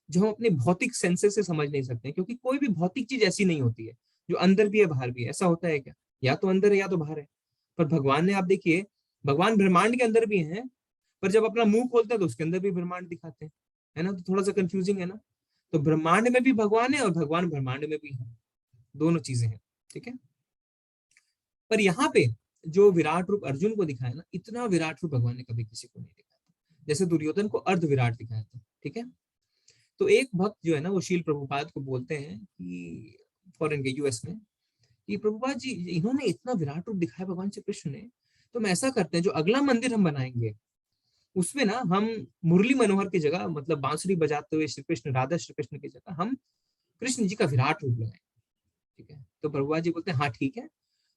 जो हम अपने भौतिक सेंसेस से समझ नहीं सकते, क्योंकि कोई भी भौतिक चीज ऐसी नहीं होती है जो अंदर भी है बाहर भी है। ऐसा होता है क्या, या तो अंदर है या तो बाहर है। पर भगवान ने, आप देखिए, भगवान ब्रह्मांड के अंदर भी हैं, पर जब अपना मुंह खोलते हैं तो उसके अंदर भी ब्रह्मांड दिखाते हैं, है ना। तो थोड़ा सा कंफ्यूजिंग है ना। तो ब्रह्मांड में भी भगवान है और भगवान ब्रह्मांड में भी है, दोनों चीजें हैं, ठीक है। पर यहाँ पे जो विराट रूप अर्जुन को दिखाया ना, इतना विराट रूप भगवान ने कभी किसी को नहीं दिखाया था। जैसे दुर्योधन को अर्ध विराट दिखाया था, ठीक है। तो एक भक्त जो है ना, वो शील प्रभुपाद को बोलते हैं कि फॉरेन के, यूएस में, कि प्रभुपाद जी, इन्होंने इतना विराट रूप दिखाया भगवान श्री कृष्ण ने, तो हम ऐसा करते हैं, जो अगला मंदिर हम बनाएंगे उसमें ना हम मुरली मनोहर की जगह, मतलब बांसुरी बजाते हुए श्री कृष्ण, राधा श्री कृष्ण की जगह हम कृष्ण जी का विराट रूप लगाएं, ठीक है। तो प्रभुपाद जी बोलते हैं हाँ ठीक है।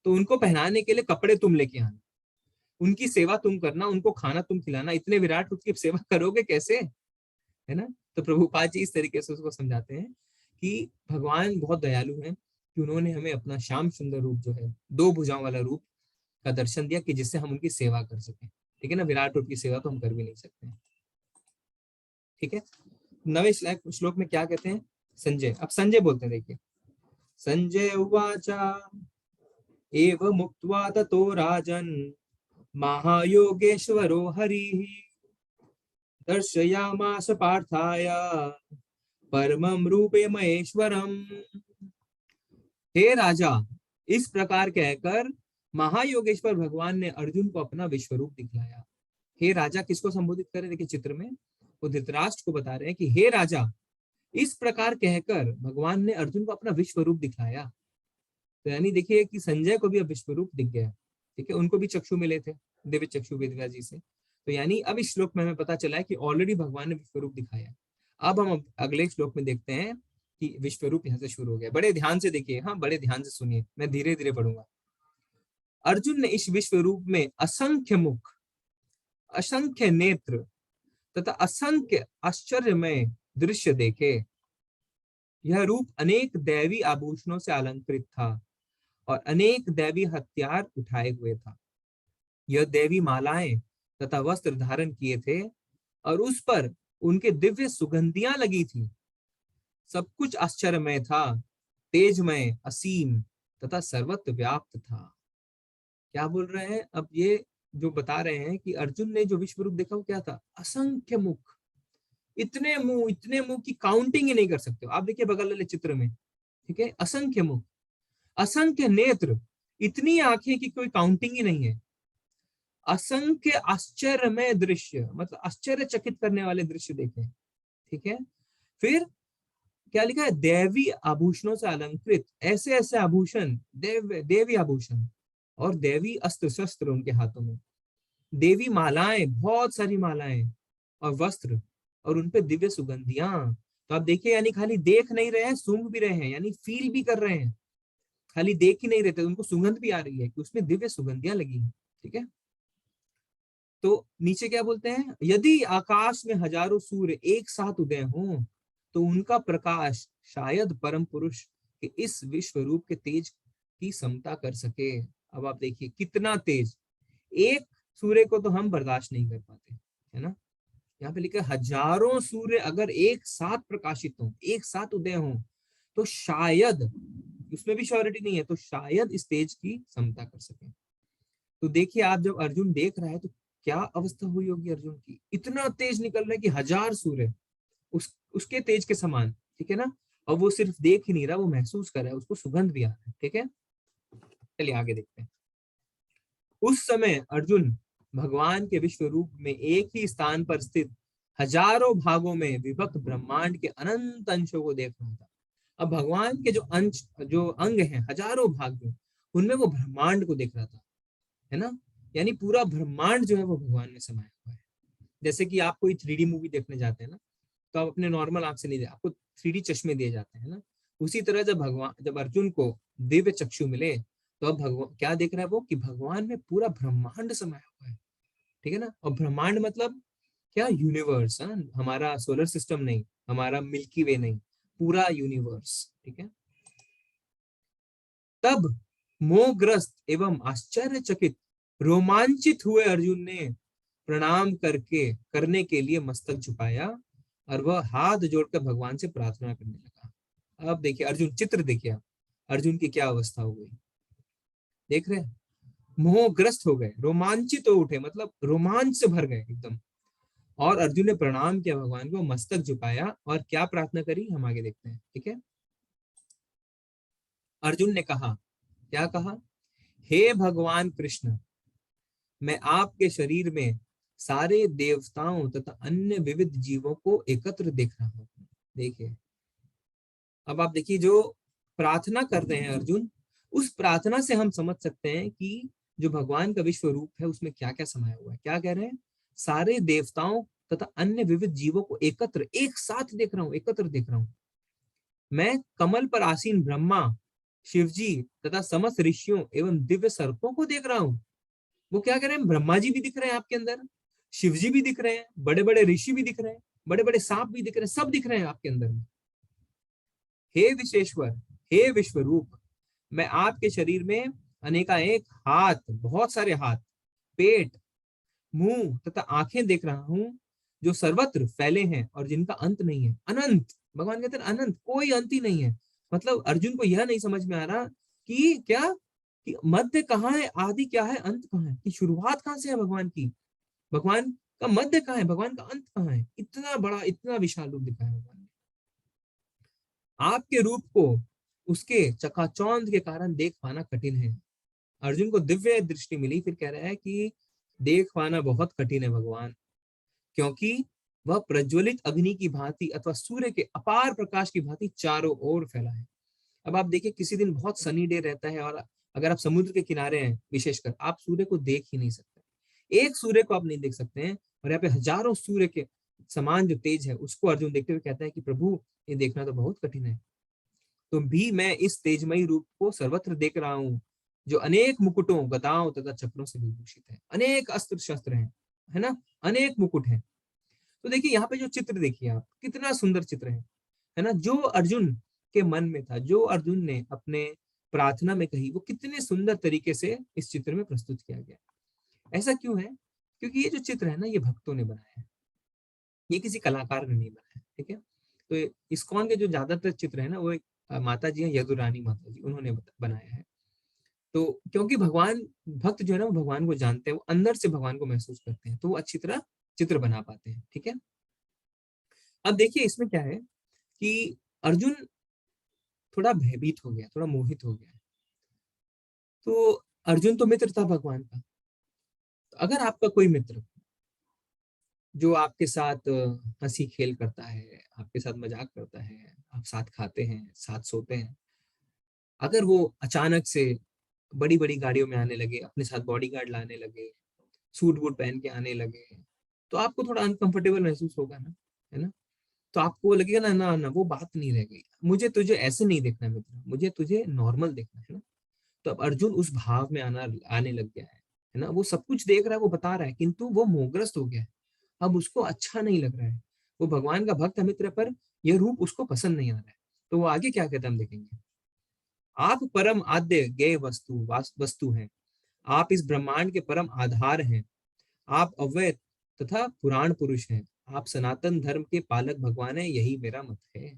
तो उनको पहनाने के लिए कपड़े तुम लेके आना, उनकी सेवा तुम करना, उनको खाना तुम खिलाना, इतने विराट रूप की सेवा करोगे कैसे, है ना। तो प्रभुपाद जी इस तरीके से उसको समझाते हैं कि भगवान बहुत दयालु हैं, कि उन्होंने हमें अपना श्याम सुंदर रूप जो है, 2 भुजाओं वाला रूप का दर्शन दिया, कि जिससे हम उनकी सेवा कर सकें, ठीक है ना। विराट रूप की सेवा तो हम कर भी नहीं सकते, ठीक है। नवे श्लोक में क्या कहते हैं संजय, अब संजय बोलते हैं, देखिए संजय उवाचा एव मुक्त्वा ततो राजन् महायोगेश्वरो हरिः दर्शयामास पार्थाय परमं रूपे महेश्वरम। हे राजा, इस प्रकार कहकर महायोगेश्वर भगवान ने अर्जुन को अपना विश्व रूप दिखलाया। हे राजा किसको संबोधित कर रहे, देखिए चित्र में वो धृतराष्ट्र को बता रहे हैं कि हे राजा, इस प्रकार कहकर भगवान ने अर्जुन को अपना विश्व रूप दिखलाया। तो यानी देखिए कि संजय को भी अब विश्व रूप दिख गया, ठीक है, उनको भी चक्षु मिले थे दिव्य चक्षु वेदव्यास जी से। तो यानी अब इस श्लोक में हमें पता चला है कि ऑलरेडी भगवान ने विश्व रूप दिखाया। अब हम अगले श्लोक में देखते हैं कि विश्व रूप यहाँ से शुरू हो गया। बड़े ध्यान से देखिए, हाँ बड़े ध्यान से सुनिए, मैं धीरे धीरे पढ़ूंगा। अर्जुन ने इस विश्व रूप में असंख्य मुख, असंख्य नेत्र तथा असंख्य आश्चर्यमय दृश्य देखे। यह रूप अनेक दैवी आभूषणों से अलंकृत था और अनेक दैवी हथियार उठाए हुए था। यह दैवी मालाएं तथा वस्त्र धारण किए थे और उस पर उनके दिव्य सुगंधियां लगी थी। सब कुछ आश्चर्यमय था, तेजमय, असीम तथा सर्वत्र व्याप्त था। क्या बोल रहे हैं अब ये जो बता रहे हैं कि अर्जुन ने जो विश्व रूप देखा वो क्या था, असंख्य मुख, इतने मुंह की काउंटिंग ही नहीं कर सकते। आप देखिए बगल वाले चित्र में, ठीक है, असंख्य मुख, असंख्य नेत्र, इतनी आंखें की कोई काउंटिंग ही नहीं है। असंख्य आश्चर्यमय दृश्य, मतलब आश्चर्यचकित करने वाले दृश्य देखे, ठीक है। फिर क्या लिखा है, दैवी आभूषणों से अलंकृत, ऐसे ऐसे आभूषण, देवी आभूषण और देवी अस्त्र शस्त्र उनके हाथों में, देवी मालाएं, बहुत सारी मालाएं और वस्त्र और उनपे दिव्य सुगंधियां। तो आप देखिए यानी खाली देख नहीं रहे हैं, सूंघ भी रहे हैं, यानी फील भी कर रहे हैं, खाली देख ही नहीं रहते, उनको सुगंध भी आ रही है कि उसमें दिव्य सुगंधियां लगी हैं, ठीक है। तो नीचे क्या बोलते हैं, यदि आकाश में हजारों सूर्य एक साथ उदय हों तो उनका प्रकाश शायद परम पुरुष के इस विश्व रूप के तेज की समता कर सके। अब आप देखिए कितना तेज, एक सूर्य को तो हम बर्दाश्त नहीं कर पाते, है ना। यहाँ पे लिखा हजारों सूर्य अगर एक साथ प्रकाशित हो, एक साथ उदय हो, तो शायद, उसमें भी श्योरिटी नहीं है, तो शायद इस तेज की समता कर सके। तो देखिए आप जब अर्जुन देख रहा है तो क्या अवस्था हुई होगी अर्जुन की, इतना तेज निकल रहा है कि हजार सूर्य उसके तेज के समान, ठीक है ना। और वो सिर्फ देख ही नहीं रहा, वो महसूस कर रहा है, उसको सुगंध भी आ रहा है, ठीक है। चलिए आगे देखते हैं। उस समय अर्जुन भगवान के विश्व रूप में एक ही स्थान पर स्थित हजारों भागों में विभक्त ब्रह्मांड के अनंत अंशों को देख रहा था। अब भगवान के जो अंग हैं, हजारों भाग में, उनमें वो ब्रह्मांड को देख रहा था, है ना। यानी पूरा ब्रह्मांड जो है वो भगवान में समाया हुआ है। जैसे कि आप कोई 3D मूवी देखने जाते हैं ना, तो आप अपने नॉर्मल आंख से नहीं देखते, आपको 3D चश्मे दिए जाते हैं ना। उसी तरह जब अर्जुन को दिव्य चक्षु मिले तो अब भगवान क्या देख रहा है वो, कि भगवान में पूरा ब्रह्मांड समाया हुआ है, ठीक है ना। और ब्रह्मांड मतलब क्या, यूनिवर्स, हमारा सोलर सिस्टम नहीं, हमारा मिल्की वे नहीं, पूरा यूनिवर्स, ठीक है। तब मोहग्रस्त एवं आश्चर्यचकित रोमांचित हुए अर्जुन ने प्रणाम करने के लिए मस्तक झुकाया और वह हाथ जोड़कर भगवान से प्रार्थना करने लगा। अब देखिए अर्जुन, चित्र देखिए आप, अर्जुन की क्या अवस्था हो गई, देख रहे हैं, मोहग्रस्त हो गए, रोमांचित हो उठे, मतलब रोमांच से भर गए एकदम। और अर्जुन ने प्रणाम किया भगवान को, मस्तक झुकाया और क्या प्रार्थना करी, हम आगे देखते हैं, ठीक है। अर्जुन ने कहा, क्या कहा, हे भगवान कृष्ण, मैं आपके शरीर में सारे देवताओं तथा अन्य विविध जीवों को एकत्र देख रहा हूं। देखिए अब आप देखिए जो प्रार्थना कर रहे हैं अर्जुन, उस प्रार्थना से हम समझ सकते हैं कि जो भगवान का विश्व रूप है उसमें क्या क्या समाया हुआ है। क्या कह रहे हैं, सारे देवताओं तथा अन्य विविध जीवों को एकत्र एक साथ देख रहा हूं, एकत्र देख रहा हूं। मैं कमल पर आसीन ब्रह्मा, शिवजी तथा समस्त ऋषियों एवं दिव्य सर्पों को देख रहा हूं। वो क्या कह रहे हैं, ब्रह्मा जी भी दिख रहे हैं आपके अंदर, शिव जी भी दिख रहे हैं, बड़े बड़े ऋषि भी दिख रहे हैं, बड़े बड़े सांप भी दिख रहे हैं, सब दिख रहे हैं आपके अंदर में। हे विश्वेश्वर, हे विश्व रूप, मैं आपके शरीर में अनेकानेक हाथ, बहुत सारे हाथ, पेट, मुंह तथा आंखें देख रहा हूं जो सर्वत्र फैले हैं और जिनका अंत नहीं है। अनंत, भगवान कहते हैं अनंत, कोई अंत ही नहीं है। मतलब अर्जुन को यह नहीं समझ में आ रहा कि क्या, कि मध्य कहाँ है, आदि क्या है, अंत कहाँ है, कि शुरुआत कहाँ से है भगवान की, भगवान का मध्य कहाँ है, भगवान का अंत कहाँ है। इतना बड़ा, इतना विशाल रूप दिखाया भगवान ने। आपके रूप को उसके चकाचौंध के कारण देख पाना कठिन है। अर्जुन को दिव्य दृष्टि मिली, फिर कह रहा है कि देख पाना बहुत कठिन है भगवान, क्योंकि वह प्रज्वलित अग्नि की भांति अथवा सूर्य के अपार प्रकाश की भांति चारों ओर फैला है। अब आप देखिए, किसी दिन बहुत सनी डे रहता है और अगर आप समुद्र के किनारे हैं विशेषकर, आप सूर्य को देख ही नहीं सकते। एक सूर्य को आप नहीं देख सकते हैं, और यहाँ पे हजारों सूर्य के समान जो तेज है उसको अर्जुन देखते हुए कहता है कि प्रभु, ये देखना तो बहुत कठिन है। तो भी मैं इस तेजमयी रूप को सर्वत्र देख रहा हूँ, जो अनेक मुकुटों, गदाओं तथा चक्रों से विभूषित है। अनेक अस्त्र शस्त्र हैं, है ना, अनेक मुकुट हैं। तो देखिए यहाँ पे जो चित्र देखिए आप, कितना सुंदर चित्र है ना, जो अर्जुन के मन में था, जो अर्जुन ने अपने प्रार्थना में कही, वो कितने सुंदर तरीके से इस चित्र में प्रस्तुत किया गया। ऐसा क्यों है? क्योंकि ये जो चित्र है ना, ये भक्तों ने बनाया है, ये किसी कलाकार ने नहीं बनाया, ठीक है। तो इस्कॉन के जो ज्यादातर चित्र है ना, वो एक माता जी है, यदुरानी माता जी, उन्होंने बनाया है। तो क्योंकि भगवान, भक्त जो है ना, वो भगवान को जानते हैं, वो अंदर से भगवान को महसूस करते हैं, तो वो अच्छी तरह चित्र बना पाते हैं, ठीक है। अब देखिए इसमें क्या है कि अर्जुन थोड़ा भयभीत हो गया, थोड़ा मोहित हो गया। तो अर्जुन तो मित्र था भगवान का। तो अगर आपका कोई मित्र जो आपके साथ हंसी खेल करता है, आपके साथ मजाक करता है, आप साथ खाते हैं, साथ सोते हैं, अगर वो अचानक से बड़ी बड़ी गाड़ियों में आने लगे, अपने साथ बॉडीगार्ड लाने लगे, सूट वूट पहन के आने लगे, तो आपको थोड़ा अनकंफर्टेबल महसूस होगा ना, है ना। तो आपको लगेगा ना, ना ना वो बात नहीं रह गई, मुझे तुझे ऐसे नहीं देखना मित्र, मुझे तुझे नॉर्मल देखना है ना। तो अब अर्जुन उस भाव में आने लग गया है ना। वो सब कुछ देख रहा है, वो बता रहा है, किंतु वो मोहग्रस्त हो गया है। अब उसको अच्छा नहीं लग रहा है। वो भगवान का भक्त है मित्र, पर यह रूप उसको पसंद नहीं आ रहा है। तो वो आगे क्या कहता है हम देखेंगे। आप परम आद्य गेय वस्तु हैं, आप इस ब्रह्मांड के परम आधार हैं, आप अव्यय तथा पुराण पुरुष हैं, आप सनातन धर्म के पालक भगवान है, यही मेरा मत है।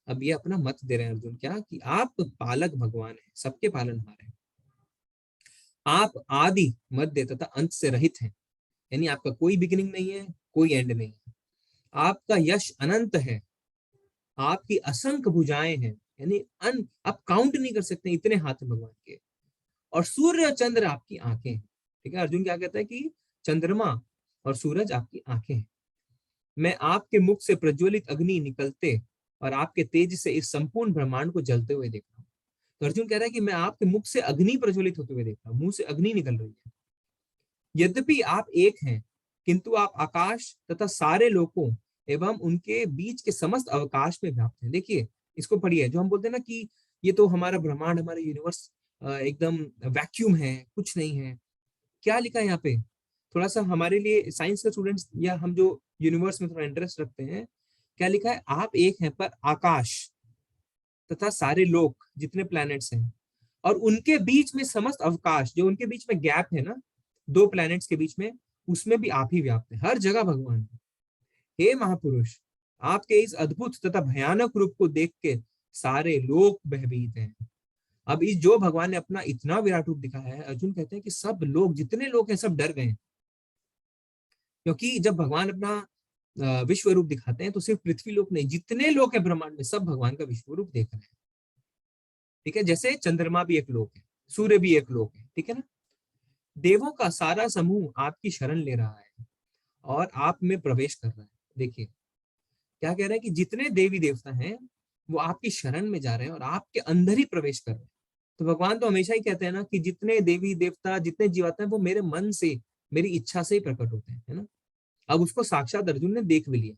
अब ये अपना मत दे रहे हैं अर्जुन, क्या, कि आप पालक भगवान हैं, सबके पालनहार हैं, आप आदि मध्य तथा अंत से रहित हैं, यानी आपका कोई बिगिनिंग नहीं है, कोई एंड नहीं है, आपका यश अनंत है, आपकी असंख्य भुजाएं हैं, यानी आप काउंट नहीं कर सकते, इतने हाथ हैं भगवान के, और सूर्य और चंद्र आपकी आंखें हैं। ठीक है, अर्जुन क्या कहता है कि चंद्रमा और सूरज आपकी आंखें हैं। मैं आपके मुख से प्रज्वलित अग्नि निकलते और आपके तेज से इस संपूर्ण ब्रह्मांड को जलते हुए देख रहा हूँ। तो अर्जुन कह रहा है कि मैं आपके मुख से अग्नि प्रज्वलित होते हुए देख रहा हूँ, मुंह से अग्नि निकल रही है। यद्यपि आप एक हैं, किंतु आप आकाश तथा सारे लोकों एवं उनके बीच के समस्त अवकाश में व्याप्त हैं। देखिए इसको पढ़िए, जो हम बोलते हैं ना कि ये तो हमारा ब्रह्मांड, हमारा यूनिवर्स एकदम वैक्यूम है, कुछ नहीं है। क्या लिखा है यहाँ पे, थोड़ा सा हमारे लिए साइंस के स्टूडेंट्स या हम जो यूनिवर्स में थोड़ा इंटरेस्ट रखते हैं, क्या लिखा है, आप एक हैं पर आकाश तथा सारे लोक, जितने प्लैनेट्स हैं, और उनके बीच में समस्त अवकाश, जो उनके बीच में गैप है ना, दो प्लैनेट्स के बीच में, उसमें भी आप ही व्याप्त है, हर जगह भगवान है। हे महापुरुष, आपके इस अद्भुत तथा भयानक रूप को देख के सारे लोग भयभीत हैं। अब इस जो भगवान ने अपना इतना विराट रूप दिखाया है, अर्जुन कहते हैं कि सब लोग, जितने लोग हैं, सब डर गए, क्योंकि जब भगवान अपना विश्व रूप दिखाते हैं तो सिर्फ पृथ्वी लोक नहीं, जितने लोग हैं ब्रह्मांड में, सब भगवान का विश्व रूप देख रहे हैं। ठीक है, जैसे चंद्रमा भी एक लोक है, सूर्य भी एक लोक है, ठीक है ना। देवों का सारा समूह आपकी शरण ले रहा है और आप में प्रवेश कर रहा है। देखिए क्या कह रहे हैं कि जितने देवी देवता हैं वो आपकी शरण में जा रहे हैं और आपके अंदर ही प्रवेश कर रहे हैं। तो भगवान तो हमेशा ही कहते हैं ना कि जितने देवी देवता, जितने जीवात्मा हैं, वो मेरे मन से, मेरी इच्छा से ही प्रकट होते हैं, है ना। अब उसको साक्षात अर्जुन ने देख भी लिया।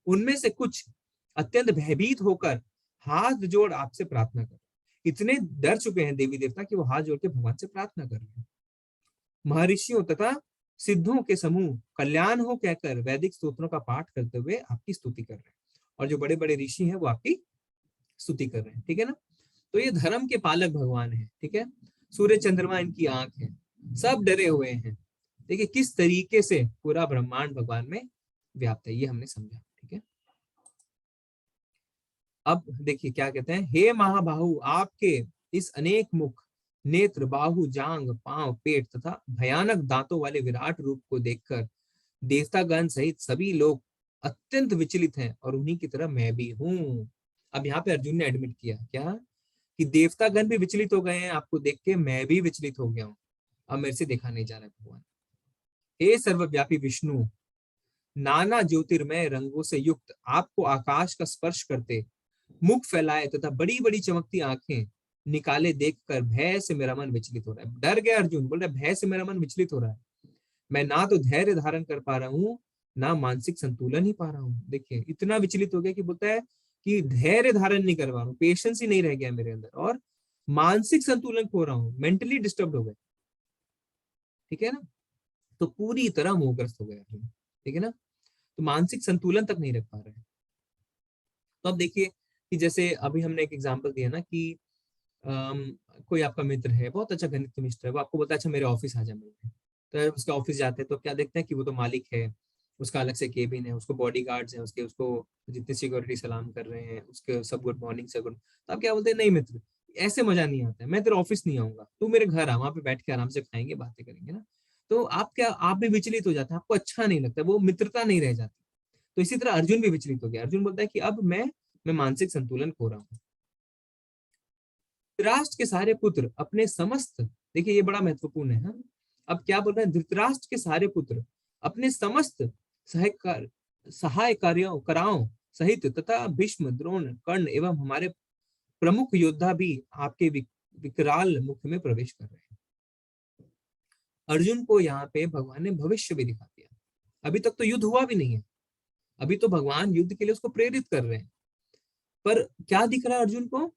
उनमें से कुछ अत्यंत भयभीत होकर हाथ जोड़ आपसे प्रार्थना कर, इतने डर चुके हैं देवी देवता कि वो हाथ जोड़ के भगवान से प्रार्थना कर रहे हैं। महर्षियों तथा सिद्धों के समूह कल्याण हो कहकर वैदिक स्तोत्रों का पाठ करते हुए आपकी स्तुति कर रहे हैं, और जो बड़े बड़े ऋषि हैं वो आपकी स्तुति कर रहे हैं, ठीक है ना। तो ये धर्म के पालक भगवान है, ठीक है। सूर्य चंद्रमा इनकी आंख है, सब डरे हुए हैं। देखिए किस तरीके से पूरा ब्रह्मांड भगवान में व्याप्त है, ये हमने समझा। ठीक है, अब देखिए क्या कहते हैं, हे महाबाहु, आपके इस अनेक मुख, नेत्र, बाहु, जांग, पांव, पेट तथा भयानक दांतों वाले विराट रूप को देखकर देवतागण सहित सभी लोग अत्यंत विचलित हैं, और उन्हीं की तरह मैं भी हूँ। अब यहाँ पे अर्जुन ने एडमिट किया क्या, कि देवतागण भी विचलित हो गए हैं आपको देख के, मैं भी विचलित हो गया हूँ, अब मेरे से देखा नहीं जा रहा है भगवान। हे सर्वव्यापी विष्णु, नाना ज्योतिर्मय रंगों से युक्त आपको आकाश का स्पर्श करते, मुख फैलाए तथा बड़ी बड़ी चमकती आंखें निकाले देखकर भय से मेरा मन विचलित हो रहा है। डर गया अर्जुन, बोल रहा है भय से मेरा मन विचलित हो रहा है, मैं ना तो धैर्य धारण कर पा रहा हूँ, ना मानसिक संतुलन ही पा रहा हूँ। देखिए इतना विचलित हो गया कि बोलता है कि धैर्य धारण नहीं कर पा रहा हूँ, पेशेंस ही नहीं रह गया मेरे अंदर, और मानसिक संतुलन खो रहा हूँ, मेंटली डिस्टर्ब हो गए। ठीक है ना, तो पूरी तरह मोहग्रस्त हो गया अर्जुन। ठीक है ना, तो मानसिक संतुलन तक नहीं रख पा रहे हैं। तो अब देखिए कि जैसे अभी हमने एक एग्जांपल दिया ना कि कोई आपका मित्र है, बहुत अच्छा गणित का मित्र है, वो आपको बोलता है अच्छा मेरे ऑफिस आ जा मिलने। तो उसके ऑफिस जाते हैं तो क्या देखते हैं कि वो तो मालिक है, उसका अलग से केबिन है, उसको बॉडीगार्ड्स हैं, उसके उसको जितने सिक्योरिटी सलाम कर रहे हैं, उसके सब गुड मॉर्निंग से गुड। तो आप क्या बोलते हैं, नहीं मित्र ऐसे मजा नहीं आता है, मैं तेरे ऑफिस नहीं आऊंगा, तू मेरे घर आ, वहां पे बैठ के आराम से खाएंगे बातें करेंगे ना। तो आप क्या, आप भी विचलित हो जाते हैं, आपको अच्छा नहीं लगता, वो मित्रता नहीं रह जाती। तो इसी तरह अर्जुन भी विचलित हो गया। अर्जुन बोलता है कि अब मैं मानसिक संतुलन खो रहा हूँ। धृतराष्ट्र के सारे पुत्र अपने समस्त, देखिए ये बड़ा महत्वपूर्ण है, हाँ? अब क्या बोल रहे हैं, धृतराष्ट्र के सारे पुत्र अपने समस्त सहायकार सहायकारियों कराओं सहित तथा भीष्म, द्रोण, कर्ण एवं हमारे प्रमुख योद्धा भी आपके विकराल मुख में प्रवेश कर रहे हैं। अर्जुन को यहाँ पे भगवान ने भविष्य भी दिखा दिया। अभी तक तो युद्ध हुआ भी नहीं है, अभी तो भगवान युद्ध के लिए उसको प्रेरित कर रहे हैं, पर क्या दिख रहा है अर्जुन को,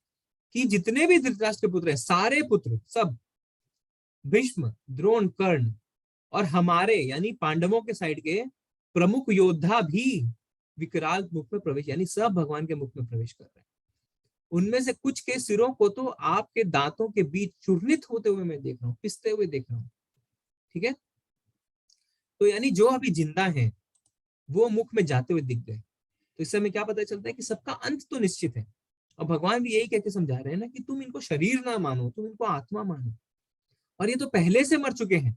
कि जितने भी धृतराष्ट्र के पुत्र हैं, सारे पुत्र सब, भीष्म, द्रोण, कर्ण और हमारे यानी पांडवों के साइड के प्रमुख योद्धा भी विकराल मुख में प्रवेश, यानी सब भगवान के मुख में प्रवेश कर रहे हैं। उनमें से कुछ के सिरों को तो आपके दांतों के बीच चूर्णित होते हुए मैं देख रहा हूँ, पिसते हुए देख रहा हूँ। ठीक है, तो यानी जो अभी जिंदा है वो मुख में जाते हुए दिख गए। तो इससे हमें क्या पता चलता है कि सबका अंत तो निश्चित है। और भगवान भी यही कहकर समझा रहे हैं ना कि तुम इनको शरीर ना मानो, तुम इनको आत्मा मानो, और ये तो पहले से मर चुके हैं।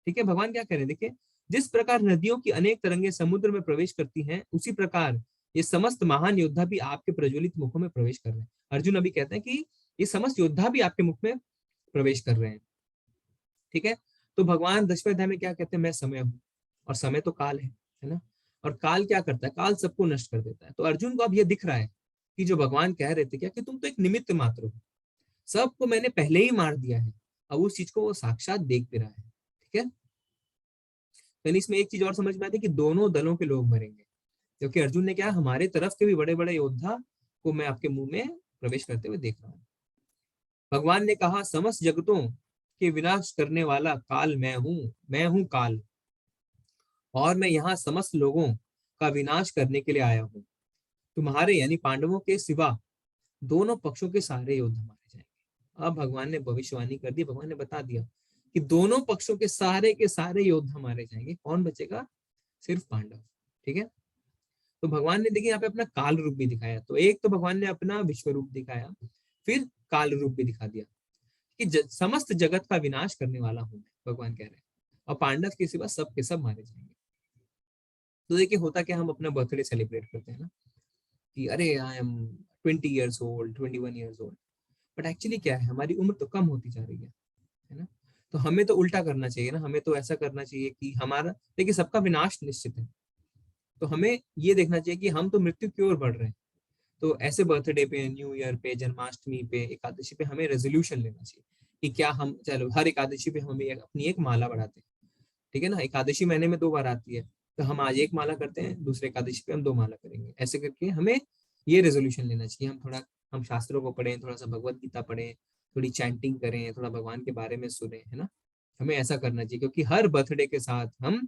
ठीक है, भगवान क्या कह रहे हैं, देखिए जिस प्रकार नदियों की अनेक तरंगें समुद्र में प्रवेश करती हैं, उसी प्रकार ये समस्त महान योद्धा भी आपके प्रज्वलित मुखों में प्रवेश कर रहे हैं। अर्जुन अभी कहते हैं कि ये समस्त योद्धा भी आपके मुख में प्रवेश कर रहे हैं। ठीक है, तो भगवान 10वें अध्याय में क्या कहते हैं, मैं समय हूँ, और समय तो काल है ना, और काल क्या करता है, काल सबको नष्ट कर देता है। तो अर्जुन को अब ये दिख रहा है कि जो भगवान कह रहे थे क्या, कि तुम तो एक निमित्त मात्र हो, सबको मैंने पहले ही मार दिया है, अब उस चीज को वो साक्षात देख भी रहा है। ठीक है, यानी इसमें एक चीज और समझ में आती है कि दोनों दलों के लोग मरेंगे, क्योंकि अर्जुन ने क्या, हमारे तरफ के भी बड़े बड़े योद्धा को मैं आपके मुंह में प्रवेश करते हुए देख रहा हूँ। भगवान ने कहा, समस्त जगतों के विनाश करने वाला काल मैं हूं काल, और मैं यहाँ समस्त लोगों का विनाश करने के लिए आया हूँ। तुम्हारे यानी पांडवों के सिवा दोनों पक्षों के सारे योद्धा मारे जाएंगे। अब भगवान ने भविष्यवाणी कर दी, भगवान ने बता दिया कि दोनों पक्षों के सारे योद्धा मारे जाएंगे, कौन बचेगा, सिर्फ पांडव। ठीक है, तो भगवान ने देखिए यहाँ पे अपना काल रूप भी दिखाया। तो एक तो भगवान ने अपना विश्व रूप दिखाया, फिर काल रूप भी दिखा दिया कि समस्त जगत का विनाश करने वाला हूं मैं, भगवान कह रहे हैं, और पांडव के सिवा सब के सब मारे जाएंगे। तो देखिए होता क्या, हम अपना बर्थडे सेलिब्रेट करते हैं ना कि अरे I am 20 years old, 21 years old, but actually क्या है, हमारी उम्र तो कम होती जा रही है ना। तो हमें तो उल्टा करना चाहिए ना, हमें तो ऐसा करना चाहिए कि हमारा, देखिए सबका विनाश निश्चित है, तो हमें ये देखना चाहिए कि हम तो मृत्यु की ओर बढ़ रहे हैं। तो ऐसे बर्थडे पे, न्यू ईयर पे, जन्माष्टमी पे, एकादशी पे हमें रेजोल्यूशन लेना चाहिए कि क्या हम, चलो हर एकादशी पे हम अपनी एक माला बढ़ाते हैं। ठीक है ना, एकादशी महीने में 2 बार आती है, तो हम आज एक माला करते हैं, दूसरे एकादशी पे हम 2 माला करेंगे। ऐसे करके हमें ये रेजोल्यूशन लेना चाहिए। हम शास्त्रों को पढ़ें, थोड़ा सा भगवत गीता पढ़ें, थोड़ी चैंटिंग करें, थोड़ा भगवान के बारे में सुने, है ना। हमें ऐसा करना चाहिए, क्योंकि हर बर्थडे के साथ हम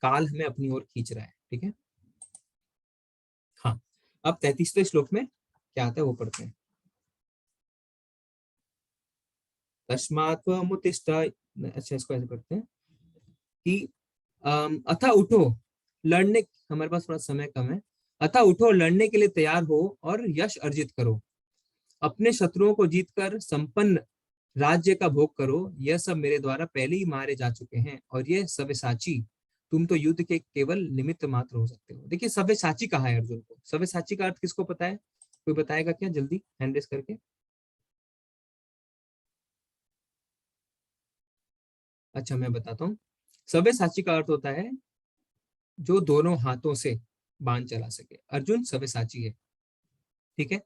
काल हमें अपनी ओर खींच रहा है। ठीक है, हाँ, अब 33वें श्लोक में क्या आता है वो पढ़ते हैं। तस्मात् त्वमुत्तिष्ठ, अच्छा इसको ऐसे पढ़ते हैं कि अथा उठो, लड़ने, हमारे पास थोड़ा समय कम है, अतः उठो, लड़ने के लिए तैयार हो और यश अर्जित करो। अपने शत्रुओं को जीतकर संपन्न राज्य का भोग करो। यह सब मेरे द्वारा पहले ही मारे जा चुके हैं, और ये सव्यसाची, तुम तो युद्ध के केवल निमित्त मात्र हो सकते हो। देखिए सव्यसाची कहा है अर्जुन को। सव्यसाची का अर्थ किसको पता है? कोई बताएगा क्या जल्दी हैंड रेस करके? अच्छा मैं बताता हूँ। सव्यसाची का अर्थ होता है जो दोनों हाथों से बाण चला सके। अर्जुन सव्यसाची है, ठीक है।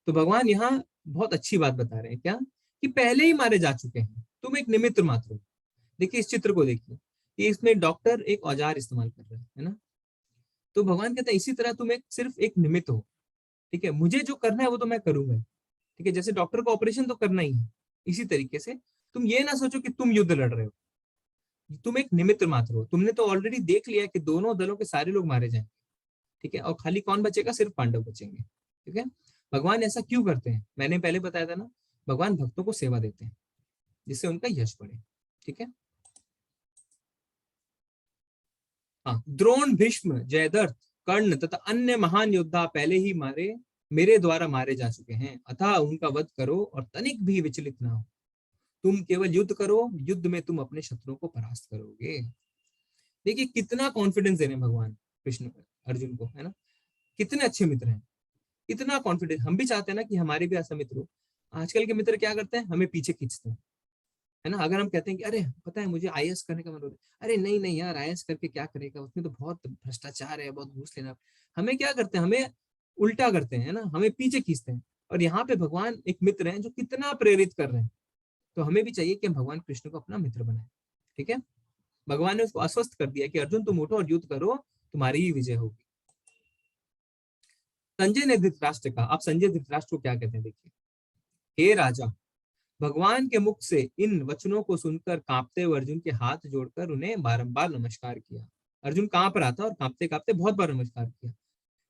तो भगवान यहाँ बहुत अच्छी बात बता रहे हैं, क्या कि पहले ही मारे जा चुके हैं, तुम एक निमित्त मात्र हो। देखिए इस चित्र को देखिए, कि इसमें डॉक्टर एक औजार इस्तेमाल कर रहा है ना। तो भगवान कहते हैं इसी तरह तुम एक सिर्फ एक निमित्त हो, ठीक है। मुझे जो करना है वो तो मैं करूंगा, ठीक है। जैसे डॉक्टर को ऑपरेशन तो करना ही है, इसी तरीके से तुम ये ना सोचो कि तुम युद्ध लड़ रहे हो, तुम एक निमित्त मात्र हो। तुमने तो ऑलरेडी देख लिया कि दोनों दलों के सारे लोग मारे जाएंगे, ठीक है, और खाली कौन बचेगा? सिर्फ पांडव बचेंगे, ठीक है। भगवान ऐसा क्यों करते हैं? मैंने पहले बताया था ना, भगवान भक्तों को सेवा देते हैं जिससे उनका यश बढ़े, ठीक है। हाँ, द्रोण, भीष्म, जयद्रथ, कर्ण तथा अन्य महान योद्धा पहले ही मेरे द्वारा मारे जा चुके हैं, अतः उनका वध करो और तनिक भी विचलित ना हो। तुम केवल युद्ध करो, युद्ध में तुम अपने शत्रुओं को परास्त करोगे। देखिए कितना कॉन्फिडेंस दे रहे हैं भगवान कृष्ण अर्जुन को, है ना। कितने अच्छे मित्र हैं, इतना कॉन्फिडेंस। हम भी चाहते हैं ना कि हमारे भी ऐसा मित्र हो। आजकल के मित्र क्या करते हैं? हमें पीछे खींचते हैं, है ना। अगर हम कहते हैं कि अरे पता है मुझे आईएएस करने का मन हो रहा है, अरे नहीं नहीं यार आईएएस करके क्या करेगा, उसमें तो बहुत भ्रष्टाचार है, बहुत घूस लेना। हमें क्या करते हैं? हमें उल्टा करते हैं ना, हमें पीछे खींचते हैं। और यहाँ पे भगवान एक मित्र हैं जो कितना प्रेरित कर रहे हैं। तो हमें भी चाहिए कि हम भगवान कृष्ण को अपना मित्र बनाए, ठीक है। भगवान ने उसको आश्वस्त कर दिया कि अर्जुन तुम उठो और युद्ध करो, तुम्हारी ही विजय होगी। संजय ने धृतराष्ट्र का, आप संजय धृतराष्ट्र को क्या कहते हैं देखिए। हे राजा, भगवान के मुख से इन वचनों को सुनकर कांपते हुए अर्जुन के हाथ जोड़कर उन्हें बारंबार नमस्कार किया। अर्जुन कांप रहा था और कांपते कांपते बहुत बार नमस्कार किया।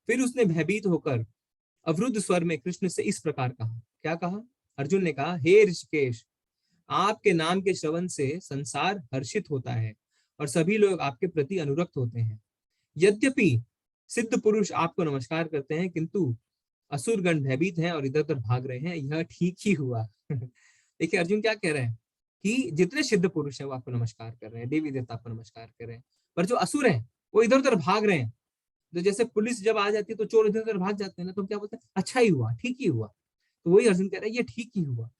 फिर उसने भयभीत होकर अवरुद्ध स्वर में कृष्ण से इस प्रकार कहा। क्या कहा? अर्जुन ने कहा, हे ऋषिकेश, आपके नाम के श्रवण से संसार हर्षित होता है और सभी लोग आपके प्रति अनुरक्त होते हैं। यद्यपि सिद्ध पुरुष आपको नमस्कार करते हैं, किंतु असुरगण भयभीत हैं और इधर उधर भाग रहे हैं, यह ठीक ही हुआ। देखिए अर्जुन क्या कह रहे हैं कि जितने सिद्ध पुरुष हैं वो आपको नमस्कार कर रहे हैं, देवी देवता आपको नमस्कार कर रहे हैं, पर जो असुर हैं वो इधर उधर भाग रहे हैं। तो जैसे पुलिस जब आ जाती है तो चोर इधर उधर भाग जाते हैं ना, तो क्या बोलते हैं? अच्छा ही हुआ, ठीक ही हुआ। तो वही अर्जुन कह रहे हैं, ये ठीक ही हुआ।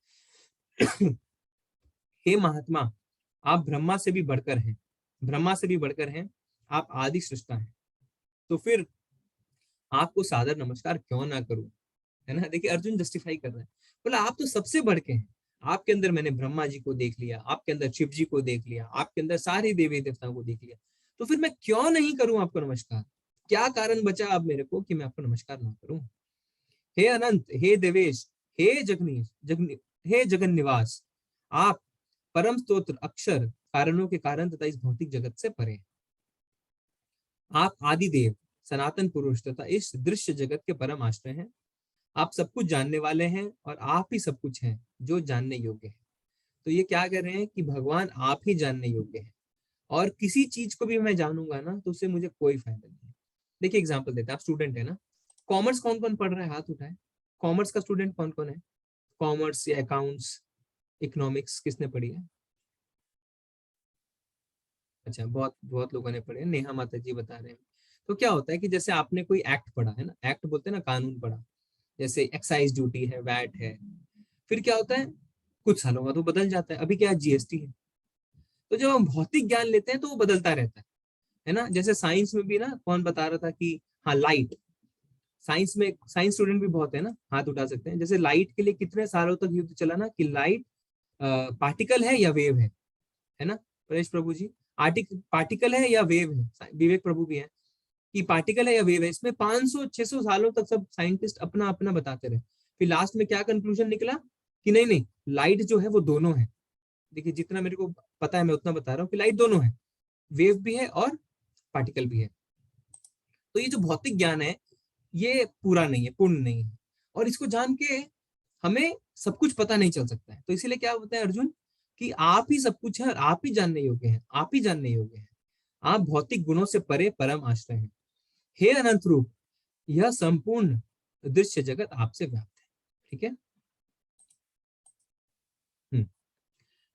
हे महात्मा, आप ब्रह्मा से भी बढ़कर हैं, ब्रह्मा से भी बढ़कर हैं, आप आदि सृष्टा हैं, तो फिर आपको सादर नमस्कार क्यों ना करूं, है ना। देखिए अर्जुन जस्टिफाई कर रहे हैं, बोला आप तो सबसे बढ़ के हैं। आपके अंदर मैंने ब्रह्मा जी को देख लिया, आपके अंदर शिव जी को देख लिया, आपके अंदर सारे देवी देवताओं को देख लिया, तो फिर मैं क्यों नहीं करूं आपको नमस्कार? क्या कारण बचा अब मेरे को कि मैं आपको नमस्कार ना करूं? हे अनंत, हे देवेश, हे हे जगन निवास, आप परम स्तोत्र अक्षर कारणों के कारण तथा इस भौतिक जगत से परे हैं। आप आदि देव, सनातन पुरुष तथा इस दृश्य जगत के परम आश्रय हैं। आप सब कुछ जानने वाले हैं और आप ही सब कुछ हैं जो जानने योग्य है। तो ये क्या कह रहे हैं कि भगवान आप ही जानने योग्य है, और किसी चीज को भी मैं जानूंगा ना तो उससे मुझे कोई फायदा नहीं है। देखिए एग्जांपल देते हैं, आप स्टूडेंट है ना, कॉमर्स कौन कौन पढ़ रहा है? हाथ उठाए। कॉमर्स का स्टूडेंट कौन कौन है? कॉमर्स या अकाउंट्स, इकोनॉमिक्स किसने पढ़ी है? अच्छा बहुत बहुत लोगों ने पढ़े, नेहा माता जी बता रहे हैं। तो क्या होता है कि जैसे आपने कोई एक्ट पढ़ा है ना, एक्ट बोलते हैं ना, कानून पढ़ा, जैसे एक्साइज ड्यूटी है, वैट है, फिर क्या होता है कुछ सालों बाद वो बदल जाता है। अभी क्या जीएसटी है। तो जब हम भौतिक ज्ञान लेते हैं तो वो बदलता रहता है ना। जैसे साइंस में भी ना, कौन बता रहा था कि हाँ लाइट, साइंस में साइंस स्टूडेंट भी बहुत है ना, हाथ उठा सकते हैं। जैसे लाइट के लिए कितने सालों तक युद्ध चला ना कि लाइट पार्टिकल है या वेव है ना परेश प्रभु जी। पार्टिकल है या वेव है, विवेक प्रभु भी है, कि पार्टिकल है या वेव है। इसमें 500-600 सालों तक सब साइंटिस्ट अपना अपना बताते रहे। फिर लास्ट में क्या कंक्लूजन निकला कि नहीं नहीं, लाइट जो है वो दोनों है। देखिए जितना मेरे को पता है मैं उतना बता रहा हूँ कि लाइट दोनों है, वेव भी है और पार्टिकल भी है। तो ये जो भौतिक ज्ञान है ये पूरा नहीं है, पूर्ण नहीं है, और इसको जान के हमें सब कुछ पता नहीं चल सकता है। तो इसीलिए क्या होता है अर्जुन, कि आप ही सब कुछ है और आप ही जानने योग्य हैं, आप ही जानने योग्य हैं। आप भौतिक गुणों से परे परम आश्रय हैं। हे अनंत रूप, यह संपूर्ण दृश्य जगत आपसे व्याप्त है। ठीक है।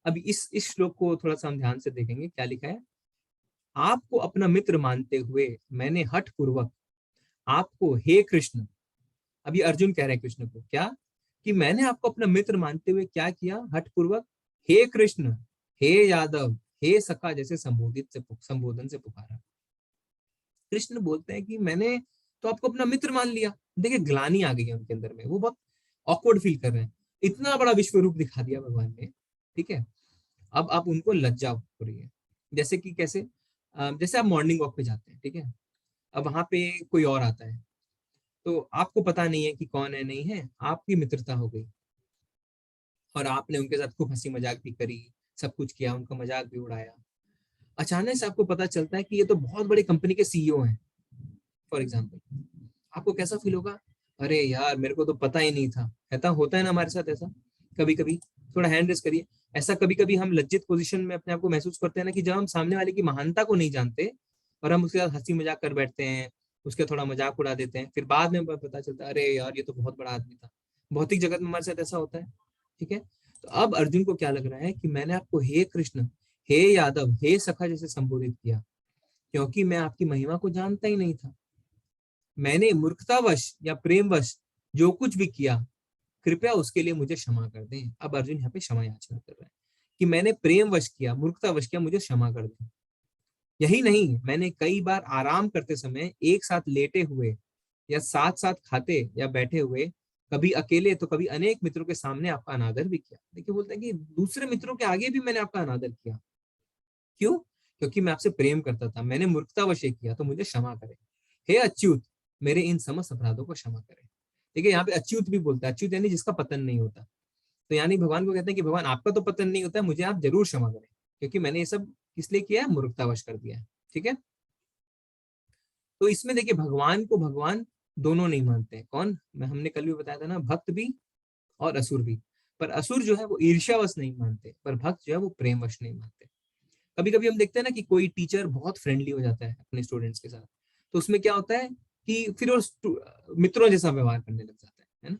अभी इस श्लोक को थोड़ा सा हम ध्यान से देखेंगे। क्या लिखा है? आपको अपना मित्र मानते हुए मैंने हठ पूर्वक आपको हे कृष्ण, अभी अर्जुन कह रहे हैं कृष्ण को, क्या कि मैंने आपको अपना मित्र मानते हुए क्या किया? हठ पूर्वक हे कृष्ण, हे यादव, हे सखा जैसे संबोधन से पुकारा। कृष्ण बोलते हैं कि मैंने तो आपको अपना मित्र मान लिया। देखिए ग्लानि आ गई है उनके अंदर में, वो बहुत ऑकवर्ड फील कर रहे हैं। इतना बड़ा विश्व रूप दिखा दिया भगवान ने। ठीक है। अब उनको लज्जा हो रही है। जैसे कि कैसे? जैसे आप मॉर्निंग वॉक पे जाते हैं, ठीक है, अब वहां पे कोई और आता है, तो आपको पता नहीं है कि कौन है नहीं है, आपकी मित्रता हो गई और आपने उनके साथ खूब हंसी मजाक भी करी, सब कुछ किया, उनका मजाक भी उड़ाया। अचानक से आपको पता चलता है कि ये तो बहुत बड़ी कंपनी के सीईओ हैं, फॉर एग्जाम्पल। आपको कैसा फील होगा? अरे यार मेरे को तो पता ही नहीं था। ऐसा होता है ना हमारे साथ ऐसा कभी कभी। थोड़ा हैंड रेस करिए। ऐसा कभी कभी हम लज्जित पोजीशन में अपने आप को महसूस करते हैं ना, कि जब हम सामने वाले की महानता को नहीं जानते और हम उसके साथ हंसी मजाक कर बैठते हैं, उसके थोड़ा मजाक उड़ा देते हैं, फिर बाद में पता चलता है अरे यार ये तो बहुत बड़ा आदमी था। भौतिक जगत में हमारे साथ ऐसा होता है। ठीक है। तो अब अर्जुन को क्या लग रहा है कि मैंने आपको हे कृष्ण, हे यादव, हे सखा जैसे संबोधित किया क्योंकि मैं आपकी महिमा को जानता ही नहीं था। मैंने मूर्खतावश या प्रेमवश जो कुछ भी किया, कृपया उसके लिए मुझे क्षमा कर दें। अब अर्जुन यहाँ पे क्षमा याचना कर रहा है कि मैंने प्रेमवश किया, मूर्खतावश किया, मुझे क्षमा कर दें। यही नहीं, मैंने कई बार आराम करते समय एक साथ लेटे हुए या साथ साथ खाते या बैठे हुए, कभी अकेले तो कभी अनेक मित्रों के सामने आपका अनादर भी किया। देखिए बोलते हैं कि दूसरे मित्रों के आगे भी मैंने आपका अनादर किया। क्यों? क्योंकि मैं आपसे प्रेम करता था। मैंने मूर्खतावश ये किया, तो मुझे क्षमा करें। हे अच्युत, मेरे इन समस्त अपराधों को क्षमा करें। देखिए यहाँ पे अच्युत भी बोलता है। अच्युत यानी जिसका पतन नहीं होता। तो यानी भगवान को कहते हैं कि भगवान आपका तो पतन नहीं होता है, मुझे आप जरूर क्षमा करें, क्योंकि मैंने ये सब इसलिए किया है, मूर्खतावश कर दिया है। ठीक है। तो इसमें देखिए भगवान को भगवान दोनों नहीं मानते हैं। कौन? मैं हमने कल भी बताया था ना, भक्त भी और असुर भी। पर असुर जो है वो ईर्ष्यावश नहीं मानते, पर भक्त जो है वो प्रेमवश नहीं मानते। कभी कभी हम देखते हैं ना कि कोई टीचर बहुत फ्रेंडली हो जाता है अपने स्टूडेंट्स के साथ, तो उसमें क्या होता है कि फिर वो मित्रों जैसा व्यवहार करने लग जाता है ना।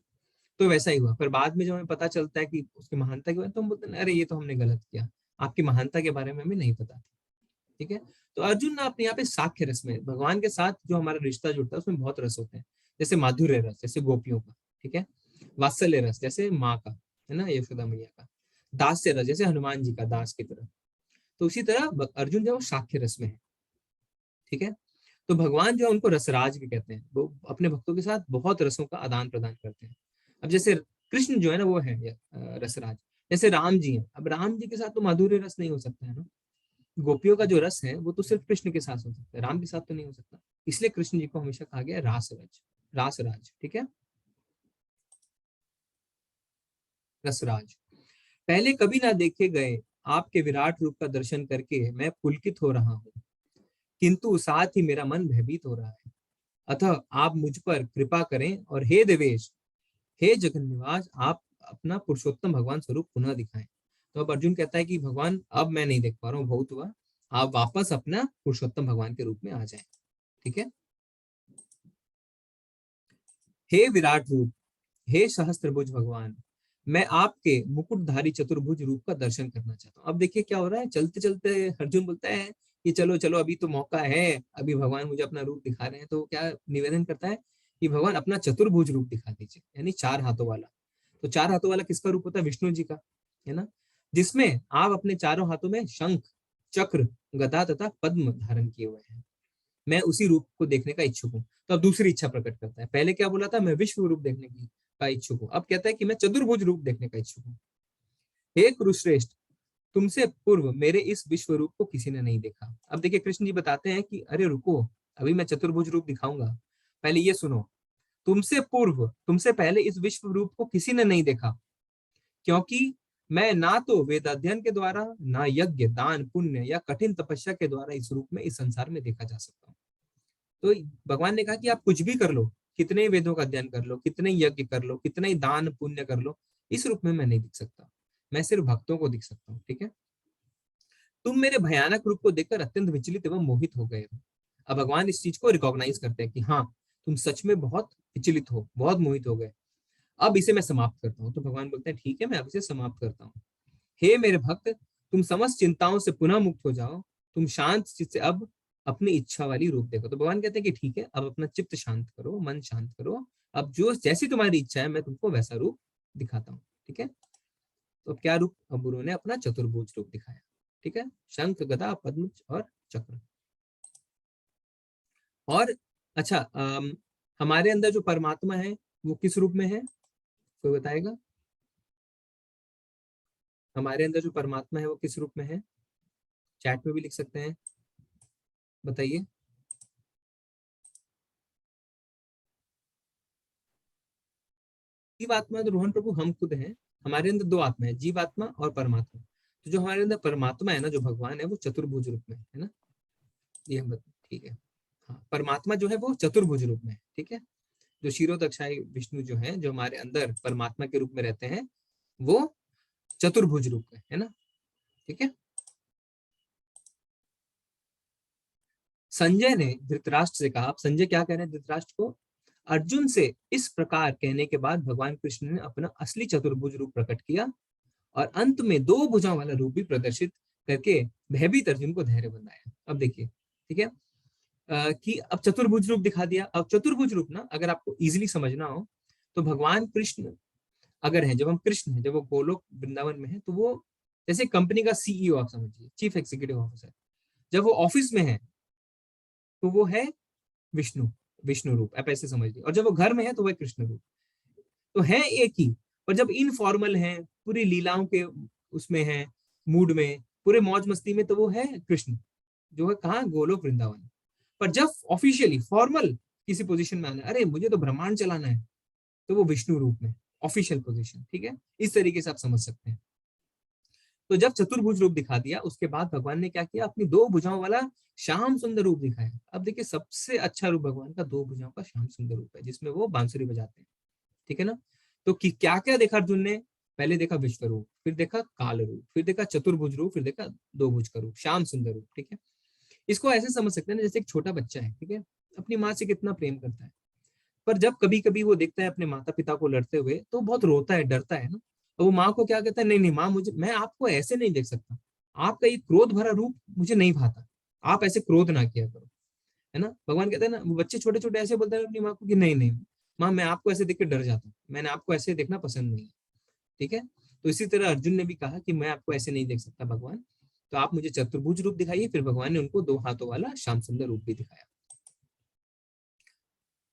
तो वैसा ही हुआ। पर बाद में जब हमें पता चलता है कि उसकी महानता के बारे में, तो हम बोलते हैं अरे ये तो हमने गलत किया, आपकी महानता के बारे में हमें नहीं पता। ठीक है। तो अर्जुन ना अपने यहाँ पे साख्य रस में, भगवान के साथ जो हमारा रिश्ता जुड़ता है उसमें बहुत रस होते हैं। जैसे माधुर्य रस जैसे गोपियों का, ठीक है, वात्सल्य रस जैसे माँ का, है ना, यशोदा मैया का, दास्य रस जैसे हनुमान जी का दास की तरह। तो उसी तरह अर्जुन जो है वो साख्य रस में है। ठीक है। तो भगवान जो है उनको रसराज भी कहते हैं। वो अपने भक्तों के साथ बहुत रसों का आदान प्रदान करते हैं। अब जैसे कृष्ण जो है ना वो है रसराज। जैसे राम जी हैं, अब राम जी के साथ तो माधुर्य रस नहीं हो सकता है ना। गोपियों का जो रस है वो तो सिर्फ कृष्ण के साथ हो सकता है, राम के साथ तो नहीं हो सकता। इसलिए कृष्ण जी को हमेशा कहा गया रासराज, रासराज। ठीक है। रसराज। पहले कभी ना देखे गए आपके विराट रूप का दर्शन करके मैं पुलकित हो रहा हूँ, किंतु साथ ही मेरा मन भयभीत हो रहा है। अतः आप मुझ पर कृपा करें और हे देवेश, हे जगन निवास, आप अपना पुरुषोत्तम भगवान स्वरूप पुनः दिखाएं। तो अब अर्जुन कहता है कि भगवान अब मैं नहीं देख पा रहा हूँ, बहुत हुआ, आप वापस अपना पुरुषोत्तम भगवान के रूप में आ जाएं। ठीक है। हे विराट रूप, हे सहस्त्रभुज भगवान, मैं आपके मुकुटधारी चतुर्भुज रूप का दर्शन करना चाहता हूँ। अब देखिए क्या हो रहा है, चलते चलते अर्जुन बोलता है कि चलो चलो अभी तो मौका है, अभी भगवान मुझे अपना रूप दिखा रहे हैं। तो क्या निवेदन करता है कि भगवान अपना चतुर्भुज रूप दिखा दीजिए, यानी चार हाथों वाला। तो चार हाथों वाला किसका रूप होता है? विष्णु जी का, है ना, जिसमें आप अपने चारों हाथों में शंख, चक्र, गदा तथा पद्म धारण किए हुए हैं। मैं उसी रूप को देखने का इच्छुक हूँ। तो अब दूसरी इच्छा प्रकट करता है। पहले क्या बोला था? मैं विश्व रूप देखने की का इच्छुक हूँ। अब कहता है कि मैं चतुर्भुज रूप देखने का इच्छुक हूँ। हे कुरुश्रेष्ठ, तुमसे पूर्व मेरे इस विश्व रूप को किसी ने नहीं देखा। अब देखिए कृष्ण जी बताते हैं कि अरे रुको, अभी मैं चतुर्भुज रूप दिखाऊंगा, पहले ये सुनो। तुमसे पूर्व, तुमसे पहले इस विश्व रूप को किसी ने नहीं देखा, क्योंकि मैं ना तो वेद अध्ययन के द्वारा, ना यज्ञ, दान, पुण्य या कठिन तपस्या के द्वारा इस रूप में इस संसार में देखा जा सकता हूँ। तो भगवान ने कहा कि आप कुछ भी कर लो, कितने वेदों का अध्ययन कर लो, कितने यज्ञ कर लो, कितने दान पुण्य कर लो, इस रूप में मैं नहीं दिख सकता। मैं सिर्फ भक्तों को दिख सकता हूँ। ठीक है। तुम मेरे भयानक रूप को देखकर अत्यंत विचलित एवं मोहित हो गए हो। अब भगवान इस चीज को रिकॉग्नाइज करते हैं कि हाँ, तुम सच में बहुत विचलित हो, बहुत मोहित हो गए। अब इसे मैं समाप्त करता हूँ। तो भगवान बोलते हैं ठीक है, मैं अब इसे समाप्त करता हूँ। हे मेरे भक्त, तुम समस्त चिंताओं से पुनः मुक्त हो जाओ। तुम शांत चित्त से अब अपनी इच्छा वाली रूप देखो। तो भगवान कहते हैं कि ठीक है, अब अपना चित्त शांत करो, मन शांत करो। अब जो जैसी तुम्हारी इच्छा है मैं तुमको वैसा रूप दिखाता हूँ। ठीक है, तो अब क्या रूप, अब उन्होंने अपना चतुर्भुज रूप दिखाया। ठीक है, शंख, गदा, पद्म और चक्र। और अच्छा, हमारे अंदर जो परमात्मा है वो किस रूप में है, कोई बताएगा? हमारे अंदर जो परमात्मा है वो किस रूप में है? चैट में भी लिख सकते हैं, बताइए। जीवात्मा तो रोहन प्रभु हम खुद हैं। हमारे अंदर दो आत्मा है, जीवात्मा और परमात्मा। तो जो हमारे अंदर परमात्मा है ना, जो भगवान है, वो चतुर्भुज रूप में है ना, ये हम ठीक है। हाँ, परमात्मा जो है वो चतुर्भुज रूप में है। ठीक है, जो क्षीरोदक्षाई विष्णु जो है, जो हमारे अंदर परमात्मा के रूप में रहते हैं, वो चतुर्भुज रूप में है ना। ठीक है, संजय ने धृतराष्ट्र से कहा। अब संजय क्या कह रहे हैं धृतराष्ट्र को? अर्जुन से इस प्रकार कहने के बाद भगवान कृष्ण ने अपना असली चतुर्भुज रूप प्रकट किया और अंत में दो भुजाओं वाला रूप भी प्रदर्शित करके भयभीत अर्जुन को धैर्य बनाया। अब देखिए, ठीक है, कि अब चतुर्भुज रूप दिखा दिया। अब चतुर्भुज रूप ना, अगर आपको इजीली समझना हो तो भगवान कृष्ण अगर है, जब हम कृष्ण है, जब वो गोलोक वृंदावन में है, तो वो जैसे कंपनी का सीईओ आप समझिए, चीफ एग्जीक्यूटिव ऑफिसर। जब वो ऑफिस में है तो वो है विष्णु, विष्णु रूप, आप ऐसे समझिए। और जब वो घर में है तो वो है कृष्ण रूप। तो है एक ही, पर जब इनफॉर्मल है, पूरी लीलाओं के उसमें है, मूड में, पूरे मौज मस्ती में, तो वो है कृष्ण, जो है कहाँ, गोलोक वृंदावन। पर जब ऑफिशियली फॉर्मल किसी पोजीशन में आना है, अरे मुझे तो ब्रह्मांड चलाना है, तो वो विष्णु रूप में, ऑफिशियल पोजीशन। ठीक है, इस तरीके से आप समझ सकते हैं। तो जब चतुर्भुज रूप दिखा दिया, उसके बाद भगवान ने क्या किया, अपनी दो भुजाओं वाला श्याम सुंदर रूप दिखाया। अब देखिए, सबसे अच्छा रूप भगवान का दो भुजाओं का श्याम सुंदर रूप है, जिसमें वो बांसुरी बजाते हैं। ठीक है ना। तो क्या क्या देखा अर्जुन ने? पहले देखा विश्व रूप, फिर देखा काल रूप, फिर देखा चतुर्भुज रूप, फिर देखा दो भुज का रूप, श्याम सुंदर रूप। ठीक है, इसको ऐसे समझ सकते हैं ना, जैसे एक छोटा बच्चा है, ठीक है, अपनी माँ से कितना प्रेम करता है, पर जब कभी कभी वो देखता है अपने माता पिता को लड़ते हुए, तो बहुत रोता है, डरता है ना। तो वो माँ को क्या कहता है, नहीं नहीं माँ, मुझे, मैं आपको ऐसे नहीं देख सकता, आपका ये क्रोध भरा रूप मुझे नहीं भाता, आप ऐसे क्रोध ना किया करो, है ना। भगवान कहते हैं ना, वो बच्चे छोटे छोटे ऐसे बोलते हैं अपनी माँ को कि नहीं नहीं माँ, मैं आपको ऐसे देख के डर जाता हूँ, मैंने आपको ऐसे देखना पसंद नहीं है। ठीक है, तो इसी तरह अर्जुन ने भी कहा कि मैं आपको ऐसे नहीं देख सकता भगवान, तो आप मुझे चतुर्भुज रूप दिखाइए। फिर भगवान ने उनको दो हाथों वाला श्याम सुंदर रूप भी दिखाया।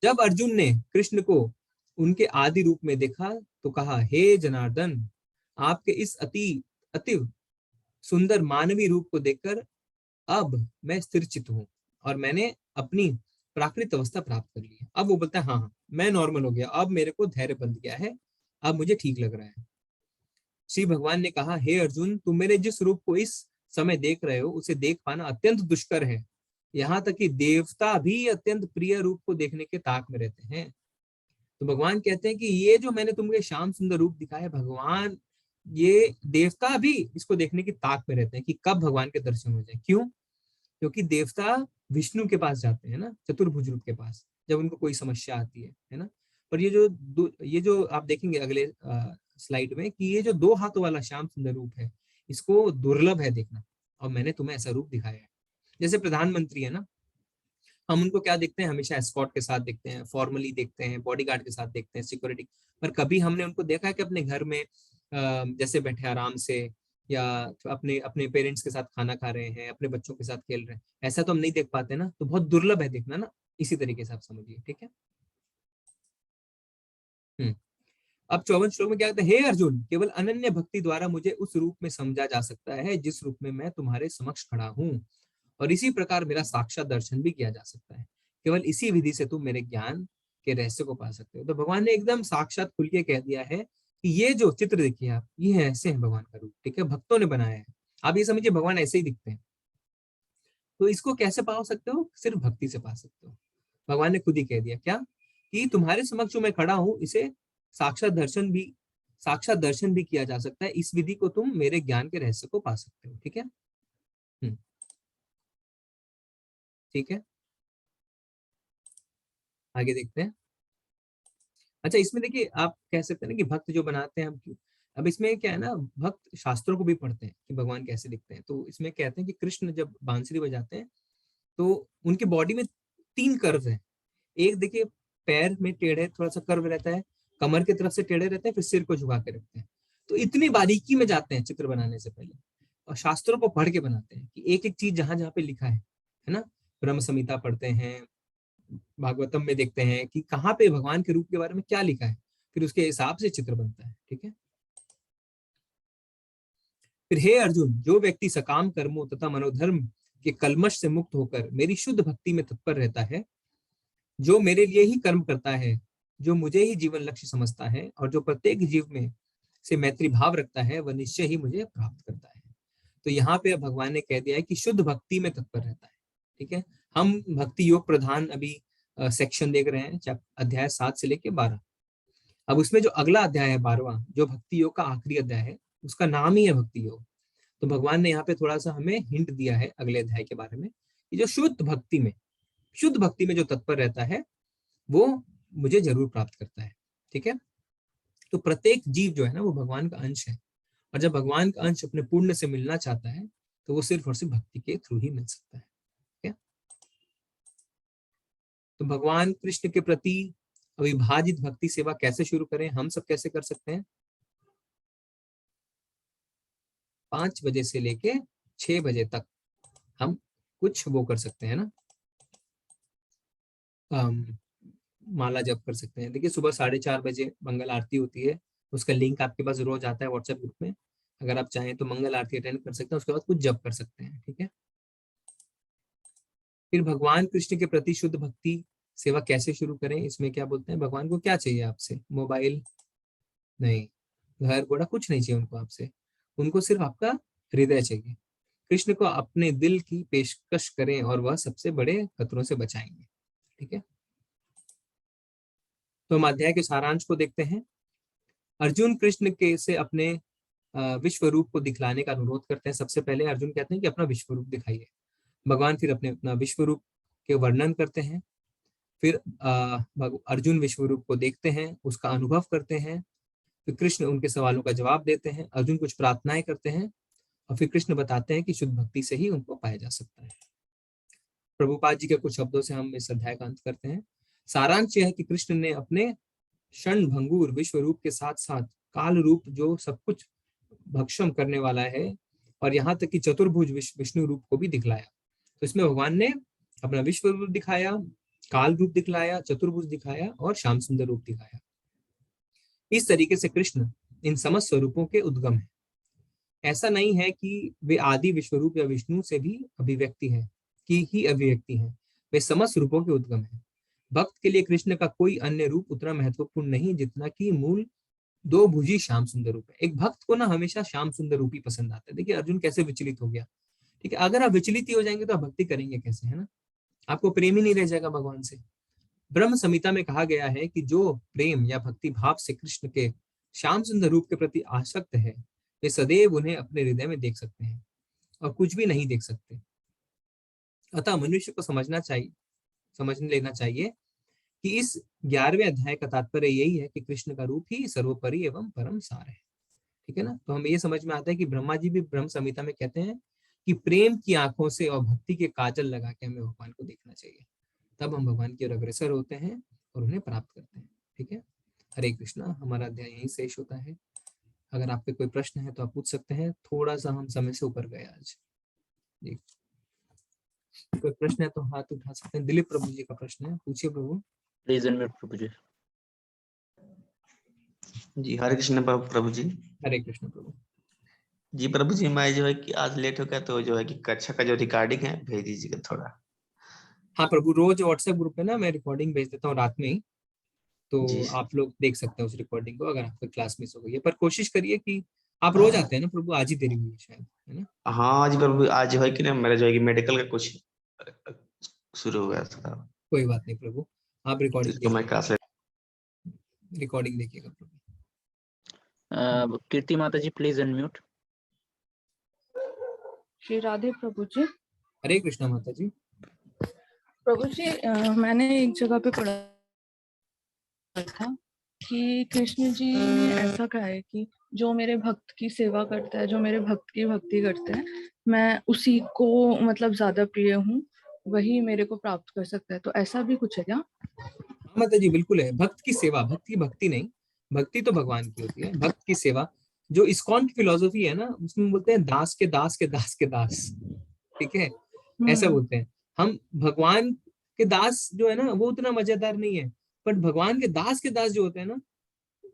जब अर्जुन ने कृष्ण को उनके आदि रूप में देखा तो कहा, हे जनार्दन, आपके इस अति सुंदर मानवी रूप को देखकर अब मैं स्थिर चित्त हूँ और मैंने अपनी प्राकृत अवस्था प्राप्त कर ली है। अब वो बोलता है हाँ हाँ, मैं नॉर्मल हो गया, अब मेरे को धैर्य बंध गया है, अब मुझे ठीक लग रहा है। श्री भगवान ने कहा, हे अर्जुन, तुम मेरे जिस रूप को इस समय देख रहे हो उसे देख पाना अत्यंत दुष्कर है। यहाँ तक कि देवता भी अत्यंत प्रिय रूप को देखने के ताक में रहते हैं। तो भगवान कहते हैं कि ये जो मैंने तुमको श्याम सुंदर रूप दिखाया, भगवान, ये देवता भी इसको देखने की ताक में रहते हैं कि कब भगवान के दर्शन हो जाए। क्यों? क्योंकि देवता विष्णु के पास जाते हैं ना, चतुर्भुज रूप के पास, जब उनको कोई समस्या आती है ना। पर ये जो आप देखेंगे अगले स्लाइड में, कि ये जो दो हाथों वाला श्याम सुंदर रूप है, इसको दुर्लभ है देखना, और मैंने तुम्हें ऐसा रूप दिखाया है। जैसे प्रधानमंत्री है ना, हम उनको क्या देखते हैं, हमेशा एस्कॉर्ट के साथ देखते हैं, फॉर्मली देखते हैं, बॉडीगार्ड के साथ देखते हैं, सिक्योरिटी। पर कभी हमने उनको देखा है कि अपने घर में जैसे बैठे आराम से, या अपने अपने पेरेंट्स के साथ खाना खा रहे हैं, अपने बच्चों के साथ खेल रहे हैं, ऐसा तो हम नहीं देख पाते ना, तो बहुत दुर्लभ है देखना ना। इसी तरीके से आप समझिए। ठीक है। हम्म अब 54 श्लोक में क्या कहते हैं, हे अर्जुन, केवल अनन्य भक्ति द्वारा मुझे उस रूप में समझा जा सकता है जिस रूप में मैं तुम्हारे समक्ष खड़ा हूँ, और इसी प्रकार मेरा साक्षात दर्शन भी किया जा सकता है। केवल इसी विधि से तुम मेरे ज्ञान के रहस्य को पा सकते हो। तो भगवान ने एकदम साक्षात खुल के कह दिया है कि ये जो चित्र देखिए आप, ये है, ऐसे है भगवान का रूप। ठीक है, भक्तों ने बनाया है। आप ये समझिए भगवान ऐसे ही दिखते हैं। तो इसको कैसे पा सकते हो? सिर्फ भक्ति से पा सकते हो। भगवान ने खुद ही कह दिया क्या, कि तुम्हारे समक्ष जो मैं खड़ा हूं, इसे साक्षात दर्शन भी साक्षात दर्शन भी किया जा सकता है। इस विधि को तुम मेरे ज्ञान के रहस्य को पा सकते हो। ठीक है। ठीक है, आगे देखते हैं। अच्छा, इसमें देखिए आप कह सकते हैं ना कि भक्त जो बनाते हैं हम क्यों, अब इसमें क्या है ना, भक्त शास्त्रों को भी पढ़ते हैं कि भगवान कैसे दिखते हैं। तो इसमें कहते हैं कि कृष्ण जब बांसुरी बजाते हैं तो उनके बॉडी में 3 कर्व हैं। एक देखिए पैर में टेढ़े थोड़ा सा कर्व रहता है, कमर की तरफ से टेढ़े रहते हैं, फिर सिर को झुका के रखते हैं। तो इतनी बारीकी में जाते हैं चित्र बनाने से पहले, और शास्त्रों को पढ़ के बनाते हैं कि एक एक चीज जहां जहां पे लिखा है ना। ब्रह्म संहिता पढ़ते हैं, भागवतम में देखते हैं कि कहाँ पे भगवान के रूप के बारे में क्या लिखा है, फिर उसके हिसाब से चित्र बनता है। ठीक है, फिर हे अर्जुन, जो व्यक्ति सकाम कर्मों तथा मनोधर्म के कलमश से मुक्त होकर मेरी शुद्ध भक्ति में तत्पर रहता है, जो मेरे लिए ही कर्म करता है, जो मुझे ही जीवन लक्ष्य समझता है, और जो प्रत्येक जीव में से मैत्री भाव रखता है, वह निश्चय ही मुझे प्राप्त करता है। तो यहाँ पे भगवान ने कह दिया है कि शुद्ध भक्ति में तत्पर रहता है। ठीक है, हम भक्ति योग प्रधान अभी सेक्शन देख रहे हैं, अध्याय 7 से लेके 12। अब उसमें जो अगला अध्याय है 12वां, जो भक्ति योग का आखिरी अध्याय है, उसका नाम ही है भक्ति योग। तो भगवान ने यहाँ पे थोड़ा सा हमें हिंट दिया है अगले अध्याय के बारे में, कि जो शुद्ध भक्ति में जो तत्पर रहता है वो मुझे जरूर प्राप्त करता है। ठीक है, तो प्रत्येक जीव जो है ना वो भगवान का अंश है, और जब भगवान का अंश अपने पूर्ण से मिलना चाहता है तो वो सिर्फ और सिर्फ भक्ति के थ्रू ही मिल सकता है। ठीक है, तो भगवान कृष्ण के प्रति अविभाजित भक्ति सेवा कैसे शुरू करें, हम सब कैसे कर सकते हैं? 5 बजे से लेके 6 बजे तक हम कुछ वो कर सकते हैं ना, माला जप कर सकते हैं। देखिए सुबह 4:30 बजे मंगल आरती होती है, उसका लिंक आपके पास रोज आता है व्हाट्सएप ग्रुप में। अगर आप चाहें तो मंगल आरती अटेंड कर सकते हैं, उसके बाद कुछ जप कर सकते हैं। ठीक है, फिर भगवान कृष्ण के प्रति शुद्ध भक्ति सेवा कैसे शुरू करें, इसमें क्या बोलते हैं, भगवान को क्या चाहिए आपसे? मोबाइल नहीं, घर घोड़ा कुछ नहीं चाहिए उनको आपसे, उनको सिर्फ आपका हृदय चाहिए। कृष्ण को अपने दिल की पेशकश करें और वह सबसे बड़े खतरों से बचाएंगे। ठीक है, तो हम अध्याय के सारांश को देखते हैं। अर्जुन कृष्ण के से अपने विश्व रूप को दिखलाने का अनुरोध करते हैं। सबसे पहले अर्जुन कहते हैं कि अपना विश्व रूप दिखाइए। भगवान फिर अपना विश्व रूप के वर्णन करते हैं। फिर अर्जुन विश्व रूप को देखते हैं, उसका अनुभव करते हैं। फिर कृष्ण उनके सवालों का जवाब देते हैं, अर्जुन कुछ प्रार्थनाएं करते हैं, और फिर कृष्ण बताते हैं कि शुद्ध भक्ति से ही उनको पाया जा सकता है। प्रभुपाद जी के कुछ शब्दों से हम इस अध्याय का अंत करते हैं। सारांश यह है कि कृष्ण ने अपने क्षण भंगुर विश्व रूप के साथ साथ काल रूप जो सब कुछ भक्षम करने वाला है, और यहाँ तक कि चतुर्भुज विष्णु रूप को भी दिखलाया। तो इसमें भगवान ने अपना विश्व रूप दिखाया, काल रूप दिखलाया, चतुर्भुज दिखाया और श्याम सुंदर रूप दिखाया। इस तरीके से कृष्ण इन समस्त स्वरूपों के उद्गम है। ऐसा नहीं है कि वे आदि विश्वरूप या विष्णु से भी अभिव्यक्ति है वे समस्त रूपों के उद्गम है। भक्त के लिए कृष्ण का कोई अन्य रूप उतना महत्वपूर्ण नहीं जितना कि मूल 2 भुजी श्याम सुंदर रूप है। एक भक्त को ना हमेशा श्याम सुंदर रूप ही पसंद आता है। देखिए अर्जुन कैसे विचलित हो गया। ठीक है, अगर आप विचलित ही हो जाएंगे तो आप भक्ति करेंगे कैसे, है ना? आपको प्रेम ही नहीं रह जाएगा भगवान से। ब्रह्म संहिता में कहा गया है कि जो प्रेम या भक्ति भाव से कृष्ण के श्याम सुंदर रूप के प्रति आसक्त है, वे सदैव उन्हें अपने हृदय में देख सकते हैं और कुछ भी नहीं देख सकते। अतः मनुष्य को समझ लेना चाहिए कि इस 11वें अध्याय का तात्पर्य यही है कि कृष्ण का रूप ही सर्वोपरि एवं परम सार है। ठीक है ना, तो हमें ये समझ में आता है कि ब्रह्मा जी भी ब्रह्म संहिता में कहते हैं कि प्रेम की आंखों से और भक्ति के काजल लगा के हमें भगवान को देखना चाहिए, तब हम भगवान की ओर अग्रसर होते हैं और उन्हें प्राप्त करते हैं। ठीक है, हरे कृष्णा। हमारा अध्याय यहीं शेष होता है। अगर आपके कोई प्रश्न है तो आप पूछ सकते हैं। थोड़ा सा हम समय से ऊपर गए आज जी। कोई प्रश्न है तो हाथ उठा सकते हैं। दिलीप प्रभु जी का प्रश्न है, पूछिए प्रभु। प्लीज अनम्यूट प्रभु जी। जी हरे कृष्ण प्रभु जी। हरे कृष्ण प्रभु जी प्रभु जी, मैं जो है कि आज लेट हो गया तो जो है कि कक्षा का जो रिकॉर्डिंग है भेज दीजिएगा थोड़ा। हाँ प्रभु, रोज व्हाट्सएप ग्रुप पे ना मैं रिकॉर्डिंग भेज देता हूँ रात में ही, तो जी आप लोग देख सकते हैं उस रिकॉर्डिंग को अगर आपकी क्लास मिस हो गई है। पर कोशिश करिए कि आप रोज आते हैं ना प्रभु, आज ही देरी हुई है शायद, है ना? हाँ जी प्रभु, आज जो है कि ना मेरा जो है कि मेडिकल का कुछ शुरू हो गया था, कोई बात नहीं प्रभु, आप तो रिकॉर्डिंग इसको मैं क्लास देखिएगा प्रभु। कीर्ति माता जी प्लीज अनम्यूट। श्री राधे प्रभु जी। हरे कृष्णा माता जी। प्रभु जी मैंने एक जगह पे पढ़ा था कि कृष्ण जी ने ऐसा कहा है कि जो मेरे भक्त की सेवा करता है, जो मेरे भक्त की भक्ति करता है, मैं उसी को मतलब ज्यादा प्रिय हूँ, वही मेरे को प्राप्त कर सकता है। तो ऐसा भी कुछ है क्या? हाँ माता जी, बिल्कुल है। भक्त की सेवा, भक्ति की भक्ति नहीं, भक्ति तो भगवान की होती है। भक्त की सेवा, जो इस्कॉन की फिलोसफी है ना, उसमें बोलते हैं दास के दास के दास के दास, ठीक है, ऐसा बोलते हैं। हम भगवान के दास जो है ना, वो उतना मजेदार नहीं है, पर भगवान के दास जो होते हैं ना,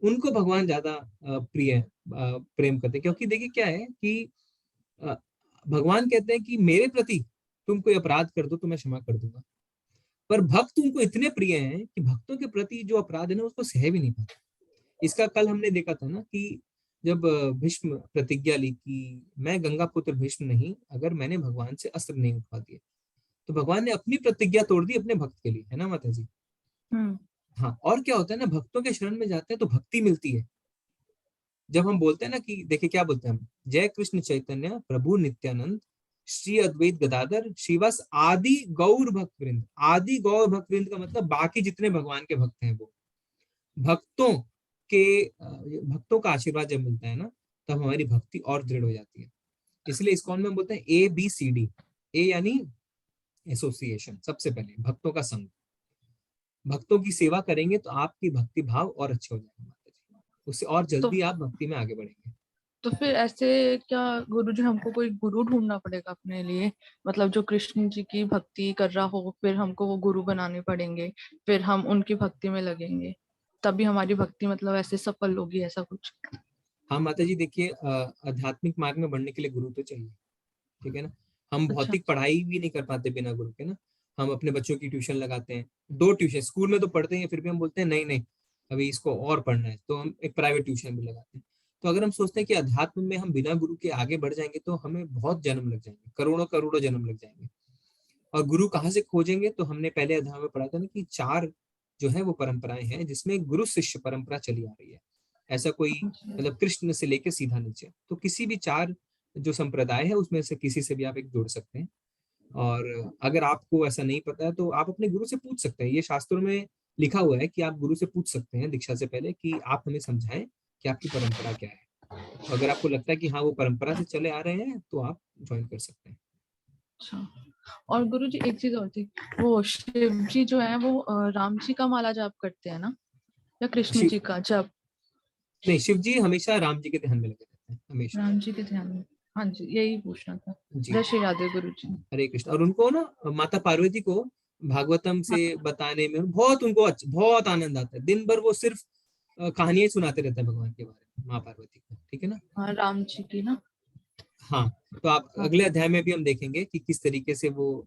उनको भगवान ज्यादा प्रिय प्रेम करते हैं। क्योंकि देखिए क्या है कि अ, भगवान कहते हैं कि मेरे प्रति तुम कोई अपराध कर दो तो मैं क्षमा कर दूंगा, पर भक्त उनको इतने प्रिय हैं कि भक्तों के प्रति जो अपराध है ना, उसको सह भी नहीं पाते। इसका कल हमने देखा था ना कि जब भीष्म प्रतिज्ञा ली कि मैं गंगा पुत्र भीष्म नहीं, अगर मैंने भगवान से अस्त्र नहीं उठवा दिए, तो भगवान ने अपनी प्रतिज्ञा तोड़ दी अपने भक्त के लिए, है ना माता जी। हाँ, और क्या होता है ना, भक्तों के शरण में जाते हैं तो भक्ति मिलती है। जब हम बोलते हैं ना कि देखिए क्या बोलते हैं हम, जय कृष्ण चैतन्य प्रभु नित्यानंद श्री अद्वैत गदाधर श्रीवास आदि गौर भक्त वृंद। आदि गौर भक्त वृंद का मतलब बाकी जितने भगवान के भक्त हैं, वो भक्तों के भक्तों का आशीर्वाद जब मिलता है ना, तब हमारी भक्ति और दृढ़ हो जाती है। इसलिए इस्कॉन में बोलते हैं ABCD। ए यानी एसोसिएशन, सबसे पहले भक्तों का संग। भक्तों की सेवा करेंगे तो आपकी भक्ति भाव और अच्छे हो जाएंगे माता जी, उससे और तो जल्दी आप भक्ति में आगे बढ़ेंगे। तो फिर ऐसे क्या गुरु जी, हमको कोई गुरु ढूंढना पड़ेगा अपने लिए? मतलब जो कृष्ण जी की भक्ति कर रहा हो, फिर हमको वो गुरु बनाने पड़ेंगे, फिर हम उनकी भक्ति में लगेंगे, तभी हमारी भक्ति मतलब ऐसे सफल होगी, ऐसा कुछ? हाँ माता जी, देखिए आध्यात्मिक मार्ग में बढ़ने के लिए गुरु तो चाहिए, ठीक है ना। हम अच्छा। भौतिक पढ़ाई भी नहीं कर पाते बिना गुरु के ना। हम अपने बच्चों की ट्यूशन लगाते हैं, 2 ट्यूशन, स्कूल में तो पढ़ते हैं, फिर भी हम बोलते हैं नहीं नहीं अभी इसको और पढ़ना है, तो हम एक प्राइवेट ट्यूशन भी लगाते हैं। तो अगर हम सोचते हैं कि अध्यात्म में हम बिना गुरु के आगे बढ़ जाएंगे, तो हमें बहुत जन्म लग जाएंगे, करोड़ों करोड़ों जन्म लग जाएंगे। और गुरु कहाँ से खोजेंगे, तो हमने पहले अध्याय में पढ़ा था ना कि 4 जो है वो परंपराएं हैं, जिसमें गुरु शिष्य परंपरा चली आ रही है। ऐसा कोई मतलब कृष्ण से लेके सीधा नीचे, तो किसी भी 4 जो संप्रदाय है उसमें से किसी से भी आप एक जोड़ सकते हैं। और अगर आपको ऐसा नहीं पता है तो आप अपने गुरु से पूछ सकते हैं। ये शास्त्रों में लिखा हुआ है कि आप गुरु से पूछ सकते हैं दीक्षा से पहले कि आप हमें समझाएं कि आपकी परंपरा क्या है। तो अगर आपको लगता है कि हाँ वो परंपरा से चले आ रहे हैं, तो आप ज्वाइन कर सकते हैं। अच्छा। और गुरु जी एक चीज और थी, वो शिव जी जो है वो राम जी का माला जाप करते हैं ना, या कृष्ण शिव जी का जप? नहीं, शिव जी हमेशा राम जी के ध्यान में लगे रहते हैं, हमेशा। राम जी के ध्यान में। हाँ जी, यही पूछना था। जी, जय श्री राधे गुरु जी। हरे कृष्ण। और उनको ना माता पार्वती को भागवतम हाँ, से बताने में बहुत उनको बहुत आनंद आता है। दिन भर वो सिर्फ कहानियां सुनाते रहते हैं भगवान के बारे में, माँ पार्वती को, ठीक है ना। हाँ, राम जी की ना। हाँ, तो आप हाँ। अगले अध्याय में भी हम देखेंगे कि किस तरीके से वो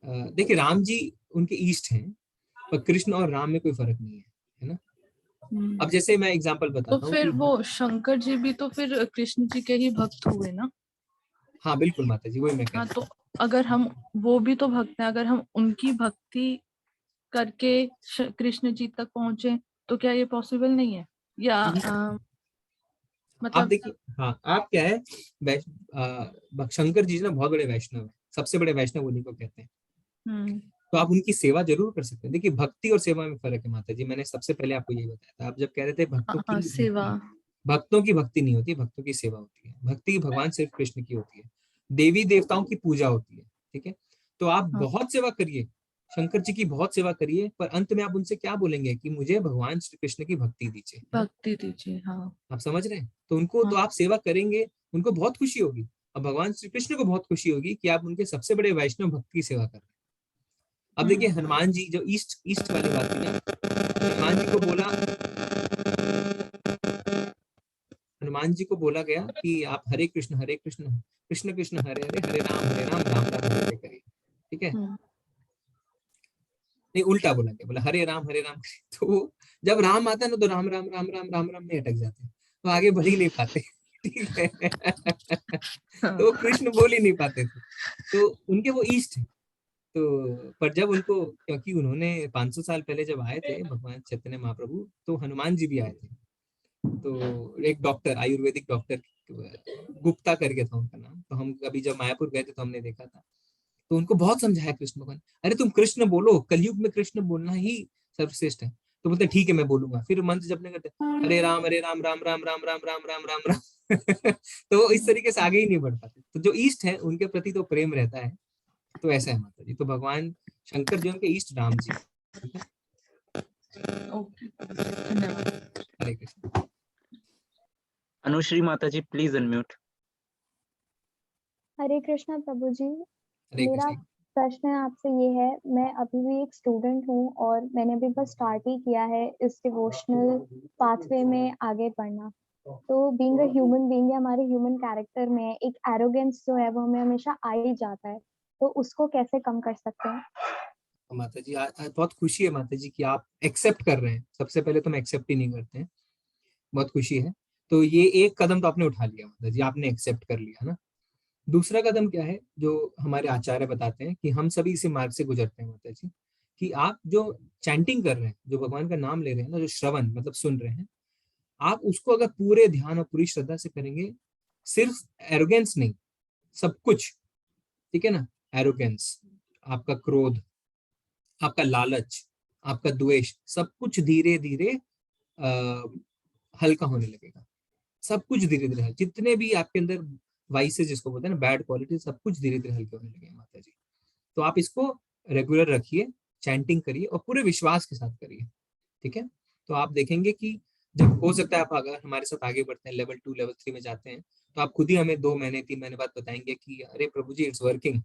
देखिए राम जी उनके ईष्ट हैं, पर कृष्ण और राम में कोई फर्क नहीं है ना। अब जैसे मैं एग्जांपल तो बताता हूँ फिर कि वो शंकर जी भी तो फिर कृष्ण जी के ही भक्त हुए ना? हाँ बिल्कुल माता जी, वही मैं कह हाँ, रहा तो अगर हम, वो भी तो भक्त हैं, अगर हम उनकी भक्ति करके कृष्ण जी तक पहुंचे, तो क्या ये पॉसिबल नहीं है? या हूँ। आप मतलब। देखिए, हाँ आप क्या है, शंकर जी ना बहुत बड़े वैष्णव है, सबसे बड़े वैष्णव उन्हीं को कहते हैं। हम्म। तो आप उनकी सेवा जरूर कर सकते हैं। देखिए भक्ति और सेवा में फर्क है माता जी, मैंने सबसे पहले आपको यही बताया था। आप जब कह रहे थे भक्तों हाँ, की सेवा। भक्ति, भक्तों की भक्ति नहीं होती, भक्तों की सेवा होती है। भक्ति भगवान सिर्फ कृष्ण की होती है, देवी देवताओं की पूजा होती है, ठीक है। तो आप हाँ। बहुत सेवा करिए, शंकर जी की बहुत सेवा करिए, पर अंत में आप उनसे क्या बोलेंगे कि मुझे भगवान श्री कृष्ण की भक्ति दीजिए, है ना। भक्ति दीजिए, हाँ। आप समझ रहे हैं, तो उनको तो हाँ। आप सेवा करेंगे, उनको बहुत खुशी होगी। और भगवान श्री कृष्ण को बहुत खुशी होगी कि आप उनके सबसे बड़े वैष्णव भक्त की सेवा कर रहे हैं। अब देखिए हनुमान जी जो ईस्ट ईस्ट वाली बात थी ना, हनुमान जी को बोला, हनुमान जी को बोला गया कि आप हरे कृष्ण कृष्ण कृष्ण हरे हरे, हरे राम राम राम हरे करिए, ठीक है। हम्म। नहीं, उल्टा बोला गया, बोला हरे राम तो जब राम आता है ना, तो राम राम राम राम राम राम में अटक जाते हैं, तो आगे बढ़ ही नहीं पाते, ठीक है। तो वो कृष्ण बोल ही नहीं पाते थे, तो उनके वो ईस्ट है। तो पर जब उनको, क्योंकि उन्होंने 500 साल पहले जब आए थे भगवान चैतन्य महाप्रभु, तो हनुमान जी भी आए थे। तो एक डॉक्टर, आयुर्वेदिक डॉक्टर गुप्ता करके था उनका नाम, तो हम कभी जब मायापुर गए थे तो हमने देखा था, तो उनको बहुत समझाया कृष्ण भगवान, अरे तुम कृष्ण बोलो, कलयुग में कृष्ण बोलना ही सर्वश्रेष्ठ है। तो बोलते ठीक है मैं बोलूंगा, फिर मंत्र जपने करते हरे राम राम राम राम राम राम राम राम राम राम। तो इस तरीके से आगे ही नहीं बढ़ पाते। तो जो ईस्ट है उनके प्रति तो प्रेम रहता है, तो ऐसा है माता जी। तो भगवान शंकर जी उनके ईस्ट राम जी। ठीक है, ओके, धन्यवाद। हरे कृष्ण। अनुश्री माता जी प्लीज अनम्यूट। हरे कृष्णा प्रभु जी। हरे मेरा कृष्ण। प्रश्न आपसे ये है, मैं अभी भी एक स्टूडेंट हूँ और मैंने अभी बस स्टार्ट ही किया है इस डिवोशनल पाथवे में आगे बढ़ना। तो बीइंग अ ह्यूमन बीइंग, हमारे ह्यूमन कैरेक्टर में एक एरोगेंस जो है वो हमें हमेशा आ ही जाता है, तो उसको कैसे कम कर सकते हैं? माता जी आज बहुत खुशी है माता जी कि आप एक्सेप्ट कर रहे हैं। सबसे पहले तो हम एक्सेप्ट ही नहीं करते हैं, बहुत खुशी है। तो ये एक कदम तो आपने उठा लिया माता जी, आपने एक्सेप्ट कर लिया ना। दूसरा कदम क्या है, जो हमारे आचार्य बताते हैं कि हम सभी इसी मार्ग से गुजरते हैं माता जी, कि आप जो चैंटिंग कर रहे हैं, जो भगवान का नाम ले रहे हैं ना, जो श्रवण मतलब सुन रहे हैं, आप उसको अगर पूरे ध्यान और पूरी श्रद्धा से करेंगे, सिर्फ एरोगेंस नहीं, सब कुछ, ठीक है ना, एरोगेंस, आपका क्रोध, आपका लालच, आपका द्वेष, सब कुछ धीरे धीरे हल्का होने लगेगा। सब कुछ धीरे धीरे, जितने भी आपके अंदर वाइसेस जिसको बोलते हैं ना, बैड क्वालिटी, सब कुछ धीरे धीरे हल्के होने लगेंगे माता जी। तो आप इसको रेगुलर रखिए, चैंटिंग करिए और पूरे विश्वास के साथ करिए। ठीक है, तो आप देखेंगे कि जब हो सकता है आप अगर हमारे साथ आगे बढ़ते हैं, लेवल 2 लेवल 3 में जाते हैं, तो आप खुद ही हमें 2 महीने 3 महीने बाद बताएंगे कि अरे प्रभु जी इट्स वर्किंग,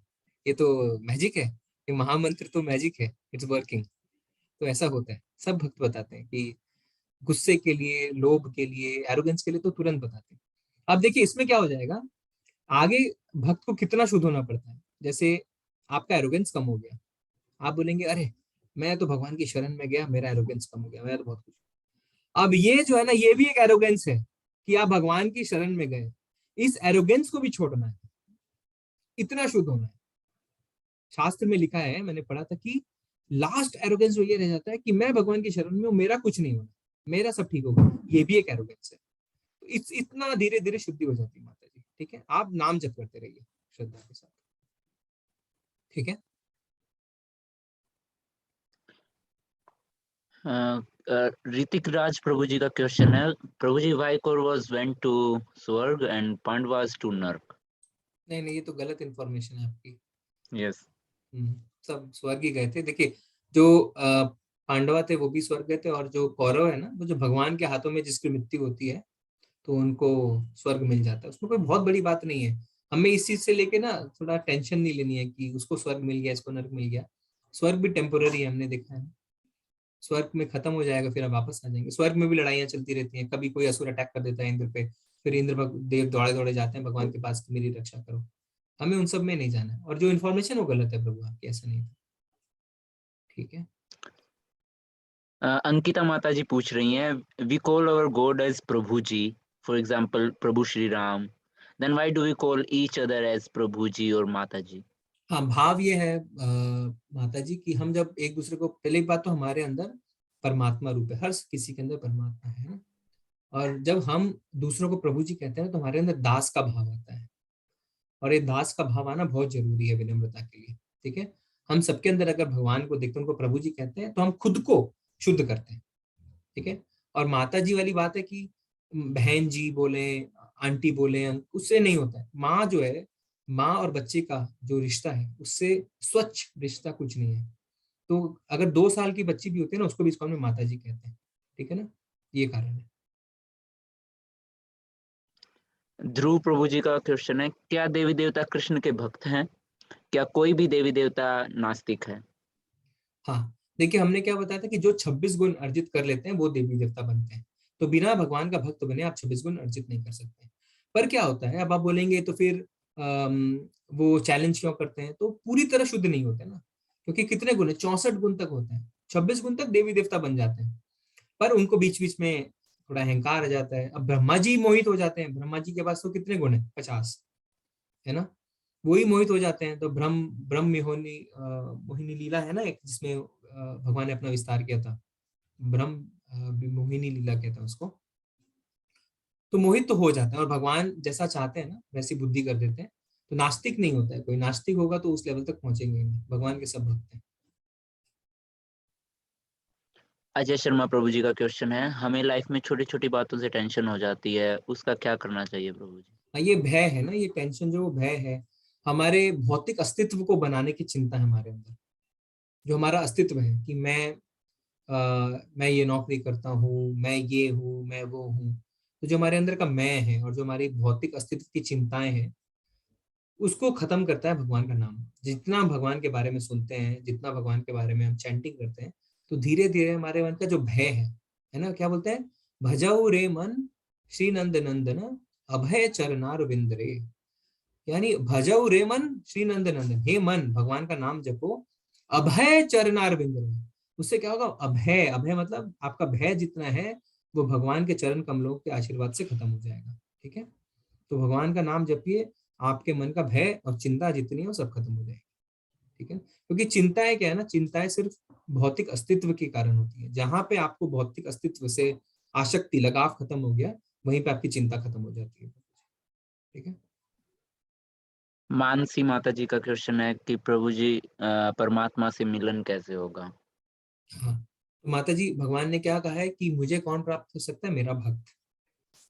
ये तो मैजिक है, ये महामंत्र तो मैजिक है, इट्स वर्किंग। तो ऐसा होता है, सब भक्त बताते हैं कि गुस्से के लिए, लोभ के लिए, एरोगेंस के लिए तो तुरंत बताते हैं। अब देखिए इसमें क्या हो जाएगा, आगे भक्त को कितना शुद्ध होना पड़ता है। जैसे आपका एरोगेंस कम हो गया, आप बोलेंगे अरे मैं तो भगवान की शरण में गया, मेरा एरोगेंस कम हो गया, मैं तो बहुत खुश। अब ये जो है ना, ये भी एक एरोगेंस है कि आप भगवान की शरण में गए। इस एरोगेंस को भी छोड़ना है, इतना शुद्ध होना है। शास्त्र में लिखा है, मैंने पढ़ा था कि लास्ट एरोगेंस जो ये रह जाता है कि मैं भगवान की शरण में हूँ, मेरा कुछ नहीं होना, मेरा सब ठीक होगा, ये भी एक एरोगेंस है। तो इतना धीरे धीरे शुद्धि हो जाती है माता जी। ठीक है, आप नाम जप करते रहिए श्रद्धा के साथ। ठीक है, ऋतिक राज प्रभु जी का क्वेश्चन है, प्रभु जी वाई कौरवास वेंट टू स्वर्ग एंड पांडवास टू नर्क? नहीं नहीं, ये तो गलत इन्फॉर्मेशन है आपकी। यस। सब स्वर्ग ही गए थे। देखिए जो पांडवा थे वो भी स्वर्ग गए थे, और जो कौरव है ना, वो जो भगवान के हाथों में जिसकी मृत्यु होती है तो उनको स्वर्ग मिल जाता है। उसमें कोई बहुत बड़ी बात नहीं है। हमें इस चीज से लेके ना थोड़ा टेंशन नहीं लेनी है कि उसको स्वर्ग मिल गया, इसको नर्क मिल गया। स्वर्ग भी टेम्पोररी है, हमने देखा है। स्वर्ग में खत्म हो जाएगा, फिर आप वापस आ जाएंगे। स्वर्ग में भी लड़ाइयाँ चलती रहती हैं, कभी कोई असुर अटैक कर देता है इंद्र पे, फिर देव दौड़े दौड़े जाते हैं भगवान के पास कि मेरी रक्षा करो। हमें उन सब में नहीं जाना है, और जो इन्फॉर्मेशन वो गलत है प्रभु आपकी, ऐसा नहीं था। ठीक है, अंकिता माता जी पूछ रही हैं, we call our god as Prabhu ji, for example Prabhu Shri Ram, then why do we call each other as Prabhu ji और माता जी? हाँ भाव ये है माता जी कि हम जब एक दूसरे को, पहले बात तो हमारे अंदर परमात्मा रूप है, हर किसी के अंदर परमात्मा है ना। और जब हम दूसरों को प्रभु जी कहते हैं तो हमारे अंदर दास का भाव आता है, और ये दास का भाव आना बहुत जरूरी है विनम्रता के लिए। ठीक है, हम सबके अंदर अगर भगवान को देखते हैं, उनको प्रभु जी कहते हैं, तो हम खुद को शुद्ध करते हैं। ठीक है, और माता जी वाली बात है कि बहन जी बोले, आंटी बोले, उससे नहीं होता है। माँ जो है, माँ और बच्चे का जो रिश्ता है, उससे स्वच्छ रिश्ता कुछ नहीं है। तो अगर 2 साल की बच्ची भी होती है ना, उसको भी इसको में माता जी कहते हैं। ठीक है ना, ये कारण है। ध्रुव प्रभु जी का क्वेश्चन है, क्या देवी देवता कृष्ण के भक्त हैं? क्या कोई भी देवी देवता नास्तिक है? हाँ देखिए, हमने क्या बताया था कि जो 26 गुण अर्जित कर लेते हैं वो देवी देवता बनते हैं। तो बिना भगवान का भक्त बने आप 26 गुण अर्जित नहीं कर सकते। पर क्या होता है, अब आप बोलेंगे तो फिर वो चैलेंज क्यों करते हैं, तो पूरी तरह शुद्ध नहीं होते ना, क्योंकि कितने गुण है, 64 गुण तक होते हैं। 26 गुण तक देवी देवता बन जाते हैं, पर उनको बीच बीच में थोड़ा अहंकार आ जाता है। अब ब्रह्मा जी मोहित हो जाते हैं, ब्रह्मा जी के पास तो कितने गुण है, 50 है ना, वही मोहित हो जाते हैं। तो ब्रह्म ब्रह्म मोहिनी लीला है ना एक, जिसमें भगवान ने अपना विस्तार किया था, ब्रह्म मोहिनी लीला कहते हैं उसको। तो मोहित तो हो जाता है, और भगवान जैसा चाहते हैं ना वैसी बुद्धि कर देते हैं। तो नास्तिक नहीं होता है कोई, नास्तिक होगा तो उस लेवल तक पहुंचेंगे नहीं, भगवान के सब भक्त हैं। अजय शर्मा प्रभु जी का क्वेश्चन है, हमें लाइफ में छोटी छोटी बातों से टेंशन हो जाती है, उसका क्या करना चाहिए प्रभु जी? हाँ, ये भय है ना, ये टेंशन जो भय है, हमारे भौतिक अस्तित्व को बनाने की चिंता है हमारे अंदर। जो हमारा अस्तित्व है कि मैं ये नौकरी करता हूँ, मैं ये हूँ, मैं वो हूँ, तो जो हमारे अंदर का मैं है और जो हमारी भौतिक अस्तित्व की चिंताएं हैं, उसको खत्म करता है भगवान का नाम। जितना भगवान के बारे में सुनते हैं, जितना भगवान के बारे में हम चैंटिंग करते हैं, तो धीरे धीरे हमारे मन का जो भय है ना, क्या बोलते हैं, भजऊ रे मन श्री नंद नंदन अभय चरनार विंदरे। यानी भजऊ रे मन श्री नंद नंदन, हे मन भगवान का नाम जपो, अभय चरनार विंदरे। उससे क्या होगा, अभय, अभय मतलब आपका भय जितना है वो भगवान के चरण कमलों के आशीर्वाद से खत्म हो जाएगा। ठीक है, तो भगवान का नाम जपिए, आपके मन का भय और चिंता जितनी है वो सब खत्म हो जाएगी। ठीक है, क्योंकि चिंताएं क्या है ना, चिंताएं सिर्फ भौतिक अस्तित्व के कारण होती है। जहां पे आपको भौतिक अस्तित्व से आसक्ति, लगाव खत्म हो गया, वहीं पे आपकी चिंता खत्म हो जाती है। ठीक है, मानसी माता जी का क्वेश्चन है कि प्रभु जी परमात्मा से मिलन कैसे होगा? हाँ, तो माता जी भगवान ने क्या कहा है कि मुझे कौन प्राप्त हो सकता है, मेरा भक्त।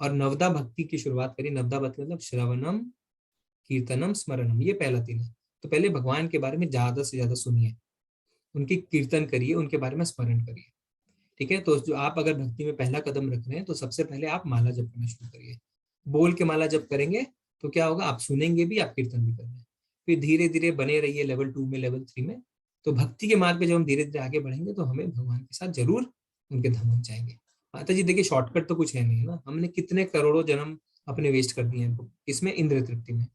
और नवदा भक्ति की शुरुआत करी। नवदा भक्ति मतलब श्रवणम कीर्तनम स्मरणम, ये पहला 3 है। तो पहले भगवान के बारे में ज्यादा से ज्यादा सुनिए, उनकी कीर्तन करिए, उनके बारे में स्मरण करिए। ठीक है, तो जो आप अगर भक्ति में पहला कदम रख रहे हैं तो सबसे पहले आप माला जप करना शुरू करिए। बोल के माला जप करेंगे तो क्या होगा, आप सुनेंगे भी, आप कीर्तन भी करेंगे। फिर धीरे धीरे बने रहिए लेवल 2 में, लेवल 3 में। तो भक्ति के मार्ग पे जब हम धीरे धीरे आगे बढ़ेंगे तो हमें भगवान के साथ जरूर उनके धाम हम जाएंगे। माता जी देखिए, शॉर्टकट तो कुछ है नहीं ना। हमने कितने करोड़ों जन्म अपने वेस्ट कर दिए हैं इसमें, इंद्र तृप्ति में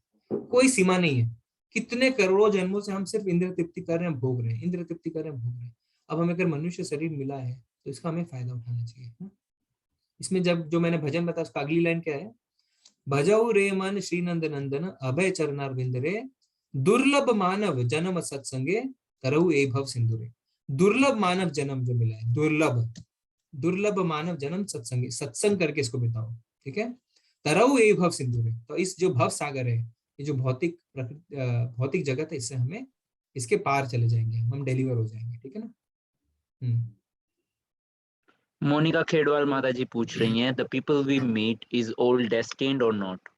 कोई सीमा नहीं है। कितने करोड़ों जन्मों से हम सिर्फ इंद्र तृप्ति कर रहे हैं, भोग रहे हैं, इंद्र तृप्ति कर रहे हैं, भोग रहे हैं। अब हमें अगर मनुष्य शरीर मिला है तो इसका हमें फायदा उठाना चाहिए ना। इसमें जब जो मैंने भजन बताया उसका अगली लाइन क्या है, भजऊ रे मन श्री नंद नंदन अभय चरनार बिंदरे, दुर्लभ मानव जन्म सत्संगे तरऊ ए भव सिंधुरे। दुर्लभ मानव जन्म जो मिला है, दुर्लभ, दुर्लभ मानव जन्म सत्संगे, सत्संग करके इसको बिताओ। ठीक है, तरऊ ए भव सिंधुरे, तो इस जो भव सागर है, ये जो भौतिक भौतिक जगत है, इससे हमें, इसके पार चले जाएंगे, हम डिलीवर हो जाएंगे। ठीक है ना। मोनिका खेड़वाल माता जी पूछ रही हैं, the people we meet is all destined और नॉट?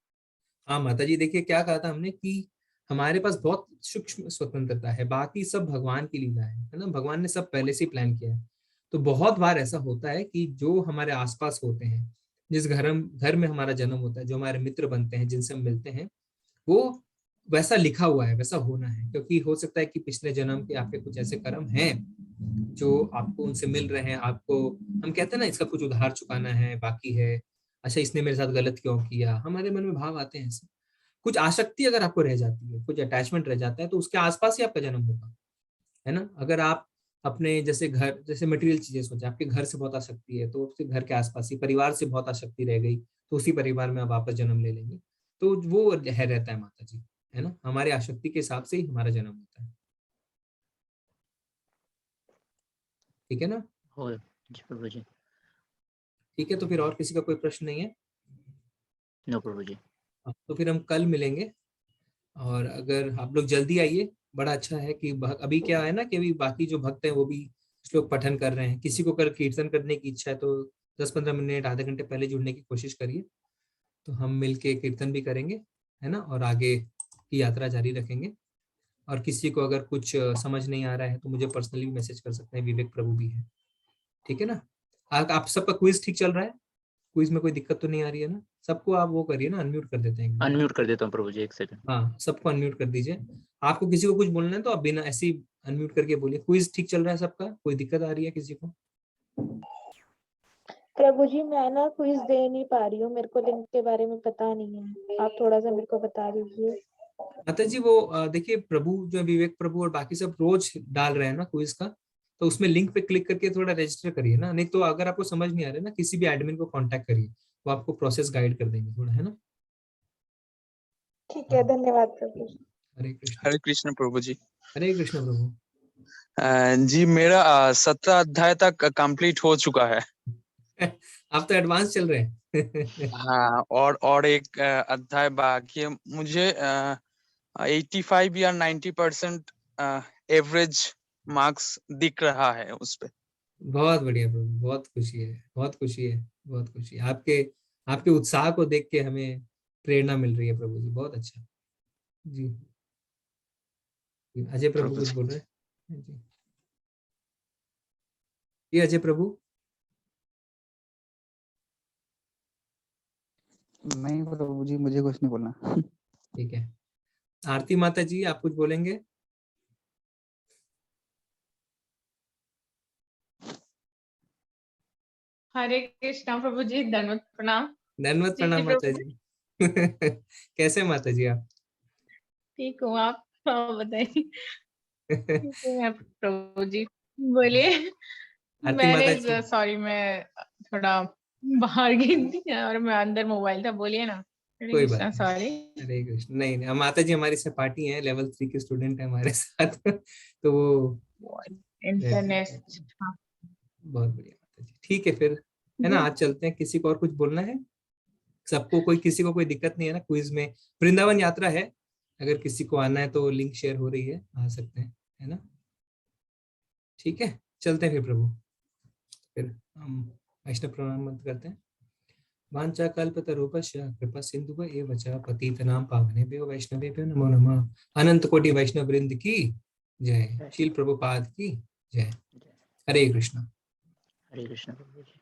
हाँ माता जी, देखिए क्या कहा था हमने कि हमारे पास बहुत सूक्ष्म स्वतंत्रता है, बाकी सब भगवान की लीला है ना। भगवान ने सब पहले से ही प्लान किया है। तो बहुत बार ऐसा होता है कि जो हमारे आसपास होते हैं, जिस घर में हमारा जन्म होता है, जो हमारे मित्र बनते हैं, जिनसे हम मिलते हैं, वो वैसा लिखा हुआ है, वैसा होना है। क्योंकि हो सकता है कि पिछले जन्म के आपके कुछ ऐसे कर्म हैं जो आपको उनसे मिल रहे हैं, आपको, हम कहते हैं ना, इसका कुछ उधार चुकाना है, बाकी है, अच्छा इसने मेरे साथ गलत क्यों किया, हमारे मन में भाव आते हैं ऐसे। कुछ आसक्ति अगर आपको रह जाती है, कुछ अटैचमेंट रह जाता है, तो उसके आसपास ही आपका जन्म होगा, है ना। अगर आप अपने जैसे घर, जैसे मटेरियल चीजें सोचे, आपके घर से बहुत आसक्ति है तो उसके घर के आसपास ही, परिवार से बहुत आसक्ति रह गई तो उसी परिवार में आप वापस जन्म ले लेंगे। तो वो है, रहता है माता जी, है ना, हमारे आसक्ति के हिसाब से ही हमारा जन्म होता है। ठीक है ना। हो जी प्रभु जी। ठीक है, तो फिर और किसी का कोई प्रश्न नहीं है? नो प्रभु जी। तो फिर हम कल मिलेंगे, और अगर आप लोग जल्दी आइए, बड़ा अच्छा है कि अभी क्या है ना कि अभी बाकी जो भक्त हैं वो भी श्लोक पठन कर रहे हैं। किसी को कल कीर्तन करने की इच्छा है तो 10-15 मिनट, आधे घंटे पहले जुड़ने की कोशिश करिए, तो हम मिलके कीर्तन भी करेंगे, है ना, और आगे की यात्रा जारी रखेंगे। और किसी को अगर कुछ समझ नहीं आ रहा है तो मुझे पर्सनली मैसेज कर सकते हैं, विवेक प्रभु भी है। ठीक है ना। आप सबका क्विज ठीक चल रहा है? क्विज में कोई दिक्कत तो नहीं आ रही है ना? सबको आप वो करिए ना, अनम्यूट कर देते हैं। अनम्यूट कर देता हूँ प्रभु जी, एक सेकंड। हाँ, सबको अनम्यूट कर दीजिए। आपको किसी को कुछ बोलना है तो आप बिना ऐसे ही अनम्यूट करके बोलिए। क्विज ठीक चल रहा है सबका? कोई दिक्कत आ रही है किसी को? प्रभु जी मैं ना क्विज दे नहीं पा रही हूँ, मेरे को लिंक के बारे में पता नहीं है, आप थोड़ा सा मेरे को बता दीजिए। माता जी वो देखिए, प्रभु जो है, विवेक प्रभु और बाकी सब रोज डाल रहे हैं ना क्विज का, तो उसमें लिंक पे क्लिक करके थोड़ा रजिस्टर करिए ना। नहीं तो अगर आपको समझ नहीं आ रहा है ना, किसी भी एडमिन को कांटेक्ट करिए, वो आपको प्रोसेस गाइड कर देंगे थोड़ा, है ना। ठीक है, धन्यवाद प्रभु जी। हरे कृष्ण प्रभु जी। हरे कृष्ण प्रभु। जी मेरा 17 अध्याय तक कंप्लीट हो चुका है। आप तो एडवांस चल रहे हैं। हाँ, और एक अध्याय बाकी है। मुझे 85 या 90% एवरेज मार्क्स दिख रहा है उस पे। बहुत बढ़िया प्रभु, बहुत खुशी है, बहुत खुशी है, बहुत खुशी है। आपके आपके उत्साह को देख के हमें प्रेरणा मिल रही है प्रभु जी, बहुत अच्छा जी। अजय प्रभु प्रभु कुछ जी। बोल रहे हैं जी? ये अजय प्रभु। नहीं प्रभु जी, मुझे कुछ नहीं बोलना। ठीक है, आरती माता जी आप कुछ बोलेंगे? हरे कृष्णा प्रभु जी, धन्यवाद प्रणाम। धन्यवाद जी प्रणाम माता प्रभु जी। कैसे माता जी आप? ठीक हूँ, आप बताइए। ठीक हूँ मैं प्रभु जी, बोलिए। आरती माता जी। मैंने सॉरी, मैं थोड़ा बाहर गई थी और मैं अंदर मोबाइल था, बोलिए ना। हरे कोई कृष्णा, बात नहीं, सॉरी। हरे कृष्ण। नहीं नहीं, माता जी हमारी सहपाठी हैं, लेवल 3 के स्टूडेंट है हमारे साथ। तो वो इंटरनेट। बहुत बढ़िया माता जी। ठीक है फिर, है ना, आज चलते हैं। किसी को और कुछ बोलना है? सबको, कोई किसी को कोई दिक्कत नहीं है ना? क्विज में वृंदावन यात्रा है, अगर किसी को आना है तो लिंक शेयर हो रही है, आ सकते हैं, है ना? ठीक है, चलते हैं फिर प्रभु। फिर हम वैष्णव प्रणाम मंत्र करते हैं। वाञ्छा कल्पतरुभ्यश्च कृपा सिन्धुभ्य एव च पतितनां पावनेभ्यो वैष्णवेभ्यो नमो नमः। अनंत कोटि वैष्णव वृंद की जय, शील प्रभुपाद की जय। हरे कृष्ण। हरे कृष्ण प्रभु जी।